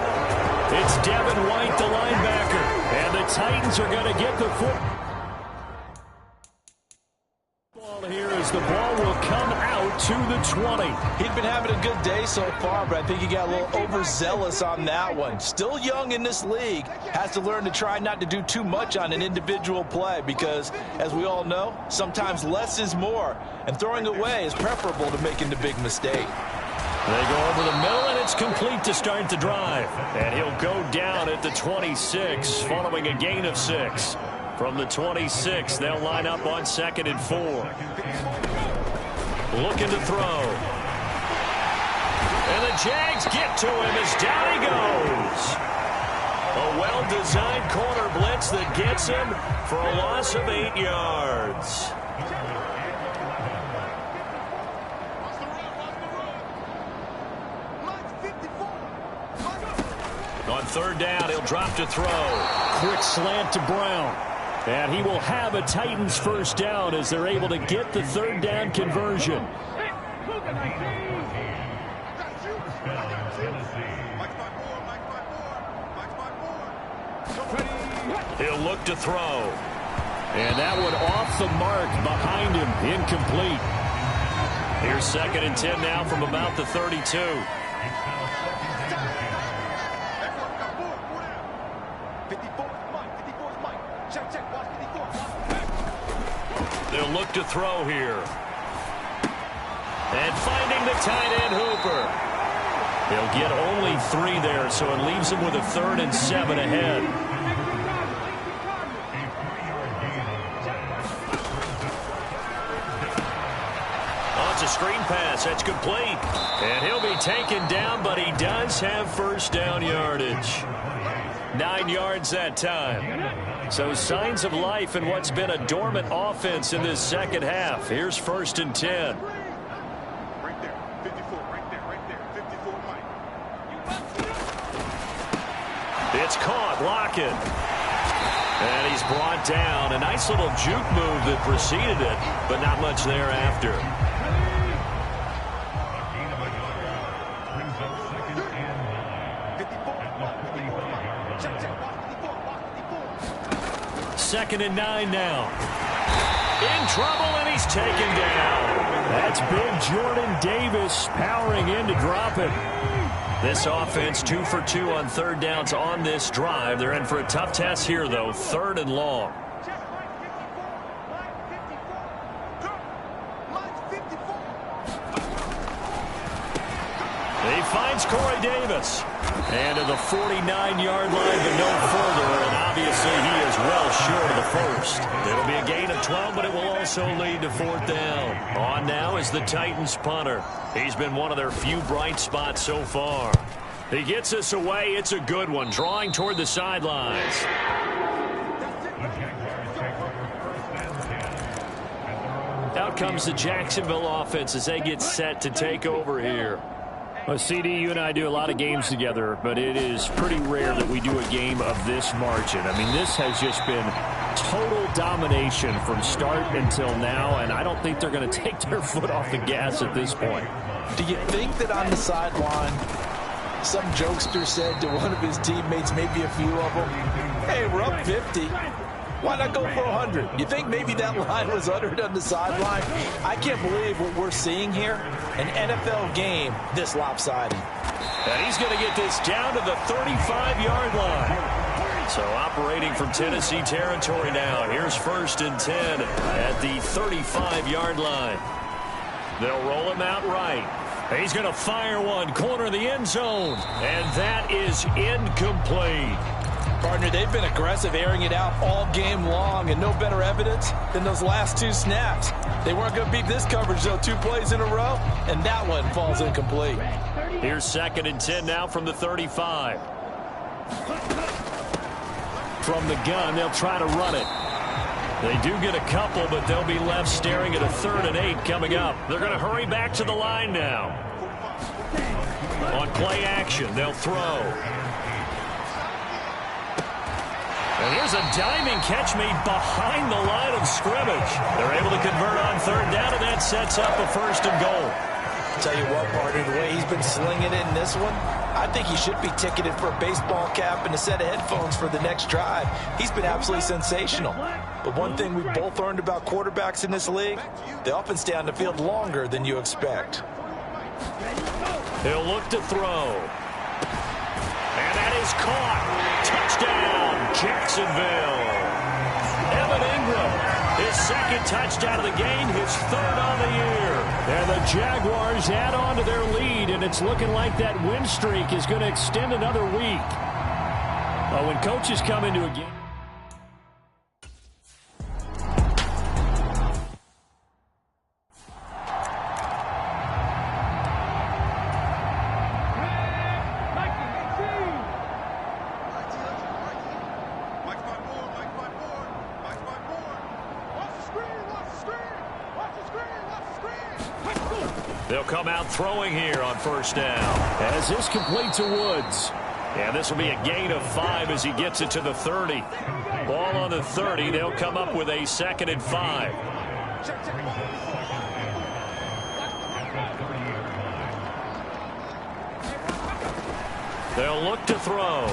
It's Devin White, the linebacker. And the Titans are going to get the football. Here as the ball will come out to the 20. He'd been having a good day so far, but I think he got a little overzealous on that one. Still young in this league. Has to learn to try not to do too much on an individual play because, as we all know, sometimes less is more. And throwing away is preferable to making the big mistake. They go over the middle, and it's complete to start the drive. And he'll go down at the 26 following a gain of 6. From the 26, they'll line up on 2nd and 4. Looking to throw. And the Jags get to him as down he goes. A well-designed corner blitz that gets him for a loss of 8 yards. On third down, he'll drop to throw. Quick slant to Brown. And he will have a Titans first down as they're able to get the third down conversion. He'll look to throw. And that one off the mark behind him. Incomplete. Here's 2nd and 10 now from about the 32. They'll look to throw here. And finding the tight end Hooper. He'll get only 3 there, so it leaves him with a 3rd and 7 ahead. Oh, it's a screen pass. That's complete. And he'll be taken down, but he does have first down yardage. 9 yards that time. So signs of life in what's been a dormant offense in this second half. Here's 1st and 10. Right there. 54. Right there. Right there. 54, Mike. It's caught. Lockett. And he's brought down. A nice little juke move that preceded it, but not much thereafter. Second and 9 now. In trouble, and he's taken down. That's big Jordan Davis powering in to drop it. This offense 2 for 2 on third downs on this drive. They're in for a tough test here, though. 3rd and long. He finds Corey Davis. And to the 49-yard line, but no further. And obviously, he is well short of the first. It'll be a gain of 12, but it will also lead to 4th down. On now is the Titans punter. He's been one of their few bright spots so far. He gets us away. It's a good one, drawing toward the sidelines. Out comes the Jacksonville offense as they get set to take over here. Well, CD, you and I do a lot of games together, but it is pretty rare that we do a game of this margin. I mean, this has just been total domination from start until now, and I don't think they're going to take their foot off the gas at this point. Do you think that on the sideline, some jokester said to one of his teammates, maybe a few of them, hey, we're up 50. Why not go for 100? You think maybe that line was uttered on the sideline? I can't believe what we're seeing here. An NFL game this lopsided. And he's going to get this down to the 35-yard line. So operating from Tennessee territory now. Here's 1st and 10 at the 35-yard line. They'll roll him out right. He's going to fire one, corner of the end zone. And that is incomplete. Partner, they've been aggressive, airing it out all game long, and no better evidence than those last 2 snaps. They weren't going to beat this coverage, though, 2 plays in a row, and that one falls incomplete. Here's 2nd and 10 now from the 35. From the gun, they'll try to run it. They do get a couple, but they'll be left staring at a 3rd and 8 coming up. They're going to hurry back to the line now. On play action, they'll throw. And here's a diving catch made behind the line of scrimmage. They're able to convert on 3rd down, and that sets up a 1st and goal. Tell you what, partner, the way he's been slinging it in this one, I think he should be ticketed for a baseball cap and a set of headphones for the next drive. He's been absolutely sensational. But one thing we both learned about quarterbacks in this league, they often stay on the field longer than you expect. He'll look to throw. And that is caught. Touchdown, Jacksonville. Evan Ingram, his 2nd touchdown of the game, his 3rd on the year. And the Jaguars add on to their lead, and it's looking like that win streak is going to extend another week. When coaches come into a game. They'll come out throwing here on first down. As this complete to Woods. And this will be a gain of 5 as he gets it to the 30. Ball on the 30. They'll come up with a 2nd and 5. They'll look to throw.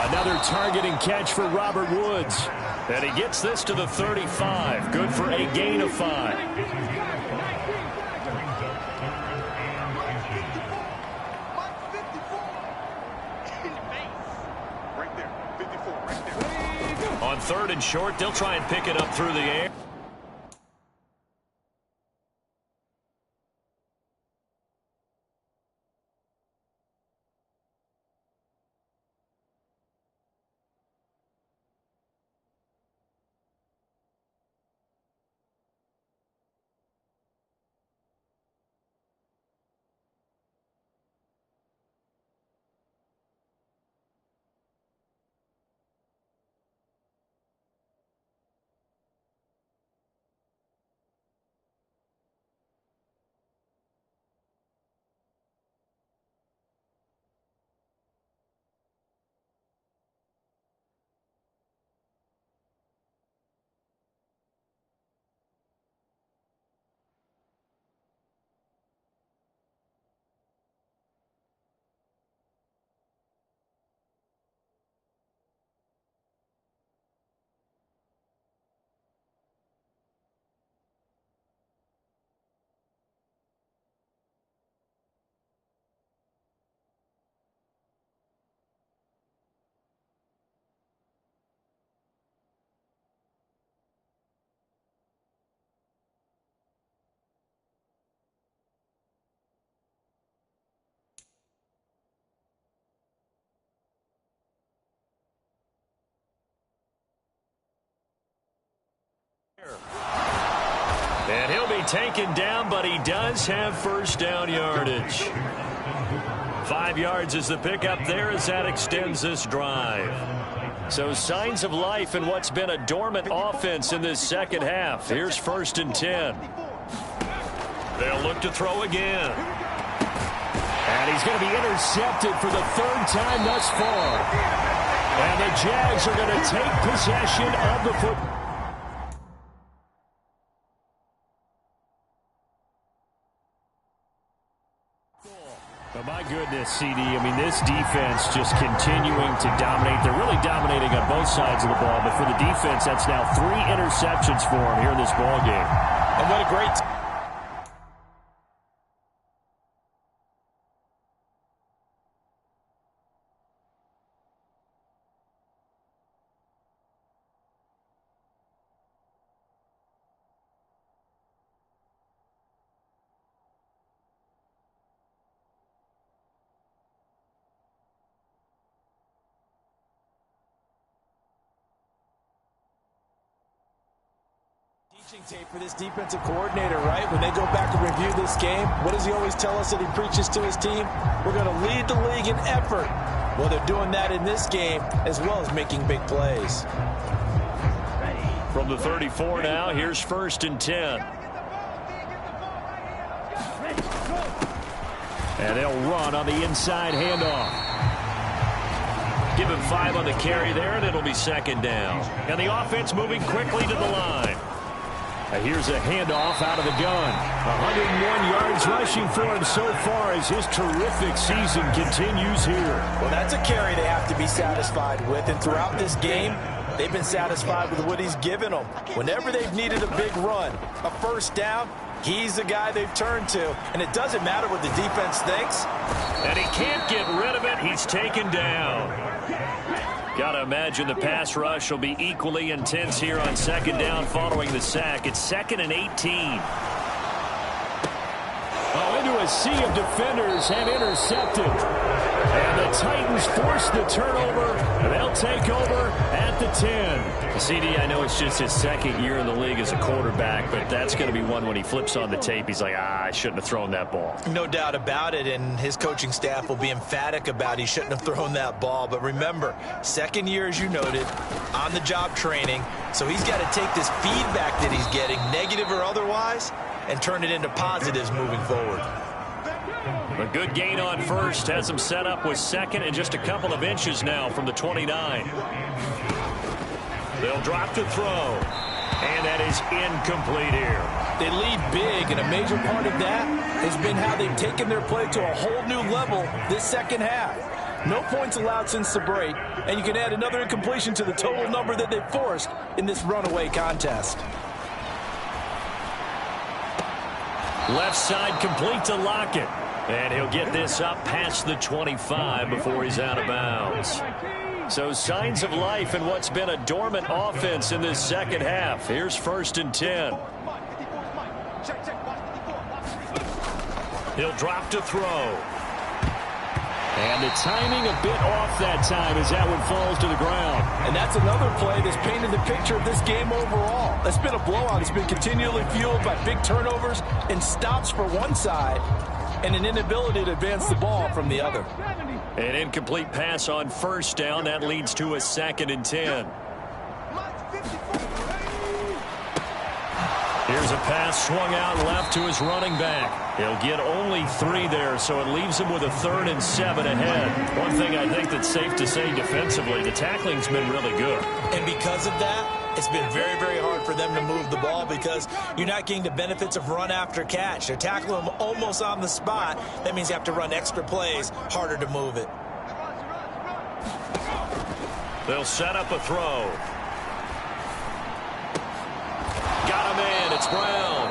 Another targeting catch for Robert Woods. And he gets this to the 35. Good for a gain of 5. On 3rd and short, they'll try and pick it up through the air. And he'll be taken down, but he does have first down yardage. 5 yards is the pickup there as that extends this drive. So signs of life in what's been a dormant offense in this second half. Here's 1st and 10. They'll look to throw again. And he's going to be intercepted for the 3rd time thus far. And the Jags are going to take possession of the football. But my goodness, CD, I mean, this defense just continuing to dominate. They're really dominating on both sides of the ball, but for the defense, that's now 3 interceptions for them here in this ball game. And what a great tape for this defensive coordinator, right? When they go back and review this game, what does he always tell us that he preaches to his team? We're going to lead the league in effort. Well, they're doing that in this game as well as making big plays. From the 34 now, here's 1st and 10. And they'll run on the inside handoff. Give him 5 on the carry there, and it'll be 2nd down. And the offense moving quickly to the line. Here's a handoff out of the gun. 101 yards rushing for him so far as his terrific season continues here. Well, that's a carry they have to be satisfied with. And throughout this game, they've been satisfied with what he's given them. Whenever they've needed a big run, a first down, he's the guy they've turned to. And it doesn't matter what the defense thinks. And he can't get rid of it. He's taken down. Got to imagine the pass rush will be equally intense here on 2nd down following the sack. It's 2nd and 18. Oh, into a sea of defenders and intercepted. And the Titans force the turnover. They'll take over at the 10. CD, I know it's just his 2nd year in the league as a quarterback, but that's going to be one when he flips on the tape. He's like, I shouldn't have thrown that ball. No doubt about it, and his coaching staff will be emphatic about he shouldn't have thrown that ball. But remember, 2nd year, as you noted, on-the-job training, so he's got to take this feedback that he's getting, negative or otherwise, and turn it into positives moving forward. A good gain on first has him set up with second and just a couple of inches now from the 29. They'll drop to throw. And that is incomplete here. They lead big, and a major part of that has been how they've taken their play to a whole new level this second half. No points allowed since the break, and you can add another incompletion to the total number that they've forced in this runaway contest. Left side complete to Lockett. And he'll get this up past the 25 before he's out of bounds. So signs of life in what's been a dormant offense in this second half. Here's 1st and 10. He'll drop to throw. And the timing a bit off that time as that one falls to the ground. And that's another play that's painted the picture of this game overall. It's been a blowout. It's been continually fueled by big turnovers and stops for one side and an inability to advance the ball from the other. An incomplete pass on 1st down. That leads to a 2nd and 10. Here's a pass swung out left to his running back. He'll get only 3 there, so it leaves him with a 3rd and 7 ahead. One thing I think that's safe to say defensively, the tackling's been really good. And because of that, it's been very, very hard for them to move the ball because you're not getting the benefits of run after catch. They're tackling them almost on the spot. That means you have to run extra plays, harder to move it. They'll set up a throw. Got him in. It's Brown.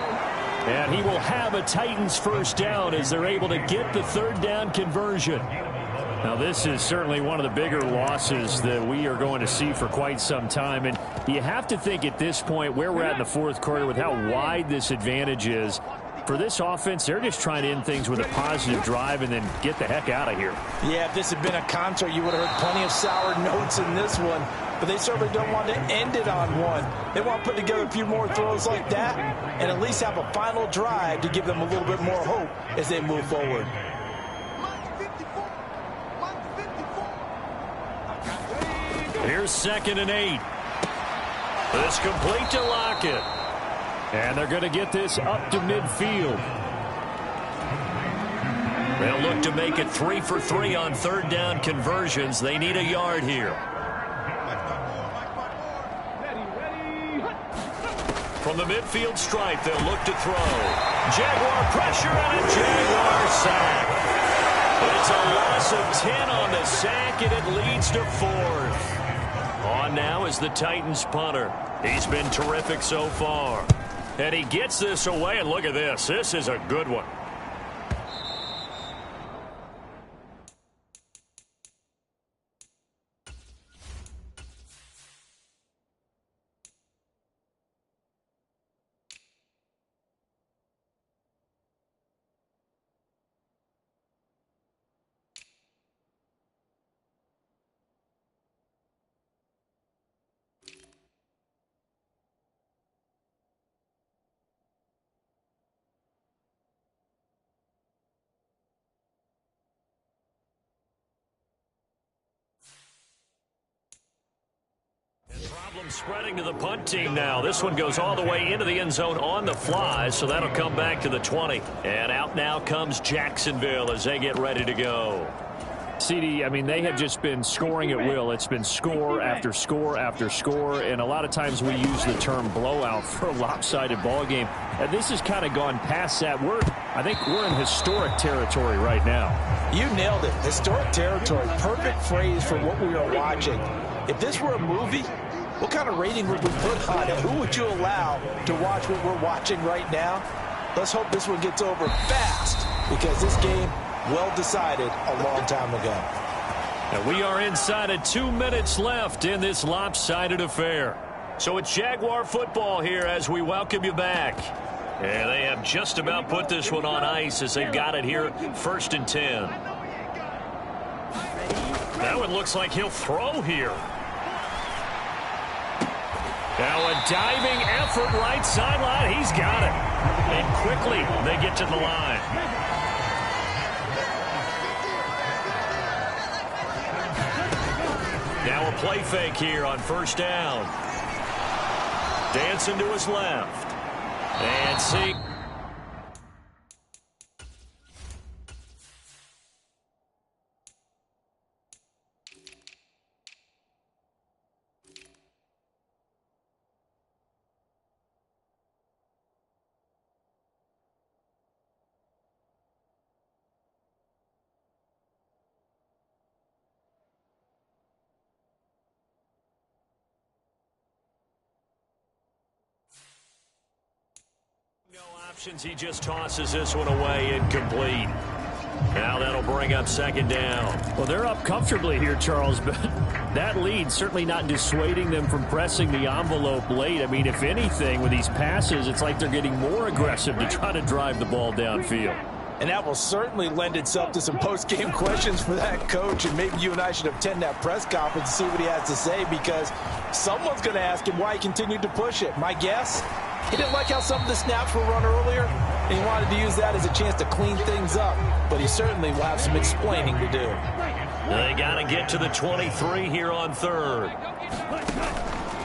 And he will have a Titans 1st down as they're able to get the 3rd down conversion. Now, this is certainly one of the bigger losses that we are going to see for quite some time. And you have to think at this point where we're at in the 4th quarter with how wide this advantage is. For this offense, they're just trying to end things with a positive drive and then get the heck out of here. Yeah, if this had been a concert, you would have heard plenty of sour notes in this one. But they certainly don't want to end it on one. They want to put together a few more throws like that and at least have a final drive to give them a little bit more hope as they move forward. Here's 2nd and 8. This complete to Lockett. And they're going to get this up to midfield. They'll look to make it 3 for 3 on 3rd down conversions. They need a yard here. From the midfield stripe, they'll look to throw. Jaguar pressure and a Jaguar sack. It's a loss of 10 on the sack, and it leads to 4th. On now is the Titans punter. He's been terrific so far. And he gets this away, and look at this. This is a good one. Problem spreading to the punt team now. This one goes all the way into the end zone on the fly, so that'll come back to the 20. And out now comes Jacksonville as they get ready to go. CD, I mean, they have just been scoring at will. It's been score after score after score, and a lot of times we use the term blowout for a lopsided ball game. And this has kind of gone past that. I think we're in historic territory right now. You nailed it. Historic territory. Perfect phrase for what we are watching. If this were a movie, what kind of rating would we put on it? Who would you allow to watch what we're watching right now? Let's hope this one gets over fast because this game well decided a long time ago. And we are inside of 2 minutes left in this lopsided affair. So it's Jaguar football here as we welcome you back. And they have just about put this one on ice as they've got it here 1st and 10. That one looks like he'll throw here. Now a diving effort right sideline. He's got it. And quickly they get to the line. Now a play fake here on 1st down. Dancing to his left. And see. No options. He just tosses this one away, incomplete. Now that'll bring up second down. Well, they're up comfortably here, Charles, but that lead certainly not dissuading them from pressing the envelope late. I mean, if anything, with these passes, it's like they're getting more aggressive to try to drive the ball downfield. And that will certainly lend itself to some post-game questions for that coach, and maybe you and I should attend that press conference and see what he has to say, because someone's going to ask him why he continued to push it. My guess, he didn't like how some of the snaps were run earlier, and he wanted to use that as a chance to clean things up, but he certainly will have some explaining to do. They got to get to the 23 here on third.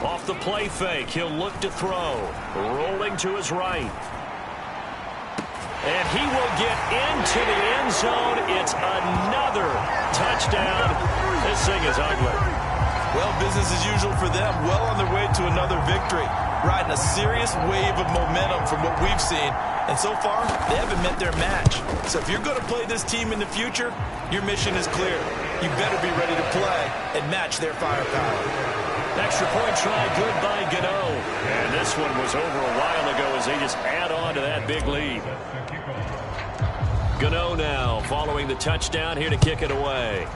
Off the play fake, he'll look to throw. Rolling to his right. And he will get into the end zone. It's another touchdown. This thing is ugly. Well, business as usual for them. Well on their way to another victory. Riding a serious wave of momentum from what we've seen. And so far, they haven't met their match. So if you're going to play this team in the future, your mission is clear. You better be ready to play and match their firepower. Extra point try, good by Gano. And this one was over a while ago as they just add on to that big lead. Gano now following the touchdown here to kick it away.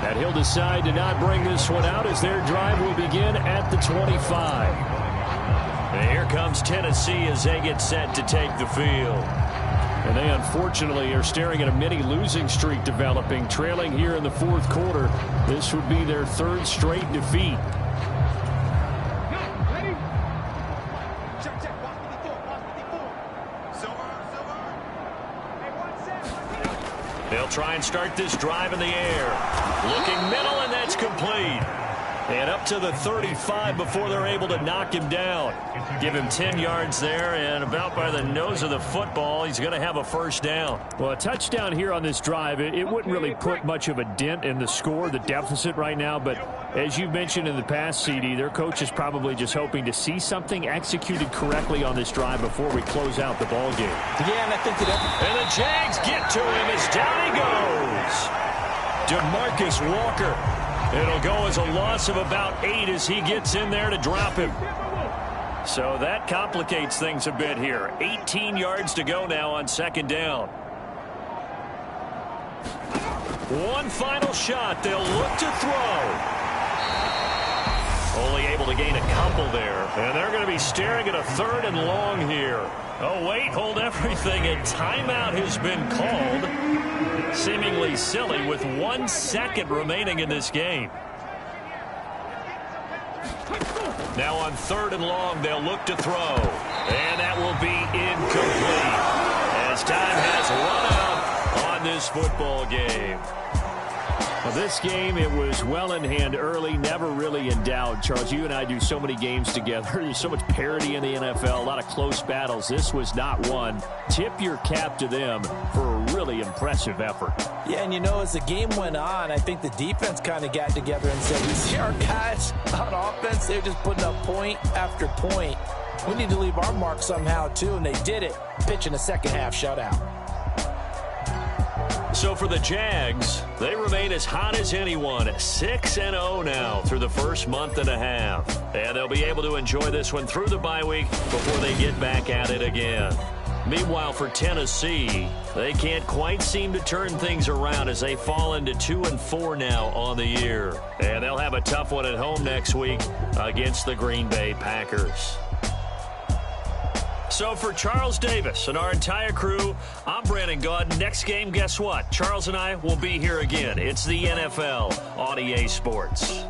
And he'll decide to not bring this one out as their drive will begin at the 25. And here comes Tennessee as they get set to take the field. And they unfortunately are staring at a mini losing streak developing, trailing here in the fourth quarter. This would be their third straight defeat. They'll try and start this drive in the air. Looking middle, and that's complete. And up to the 35 before they're able to knock him down. Give him 10 yards there, and about by the nose of the football, he's going to have a first down. Well, a touchdown here on this drive, it wouldn't really put much of a dent in the score, the deficit right now. But as you've mentioned in the past, CD, their coach is probably just hoping to see something executed correctly on this drive before we close out the ball game. Yeah, and I think that and the Jags get to him as down he goes. DeMarcus Walker. It'll go as a loss of about 8 as he gets in there to drop him. So that complicates things a bit here. 18 yards to go now on second down. One final shot. They'll look to throw. Only able to gain a couple there. And they're going to be staring at a third and long here. Oh, wait, hold everything. A timeout has been called. Seemingly silly with 1 second remaining in this game. Now on third and long, they'll look to throw. And that will be incomplete as time has run out on this football game. Well, this game, it was well in hand early, never really in doubt. Charles, you and I do so many games together. There's so much parity in the NFL, a lot of close battles. This was not one. Tip your cap to them for a really impressive effort. Yeah, and you know, as the game went on, I think the defense kind of got together and said, we see our guys on offense, they're just putting up point after point. We need to leave our mark somehow, too, and they did it, pitching a second-half shutout. So for the Jags, they remain as hot as anyone, 6-0 now through the first month and a half. And they'll be able to enjoy this one through the bye week before they get back at it again. Meanwhile, for Tennessee, they can't quite seem to turn things around as they fall into 2-4 now on the year. And they'll have a tough one at home next week against the Green Bay Packers. So for Charles Davis and our entire crew, I'm Brandon Gaudin. Next game, guess what? Charles and I will be here again. It's the NFL on EA Sports.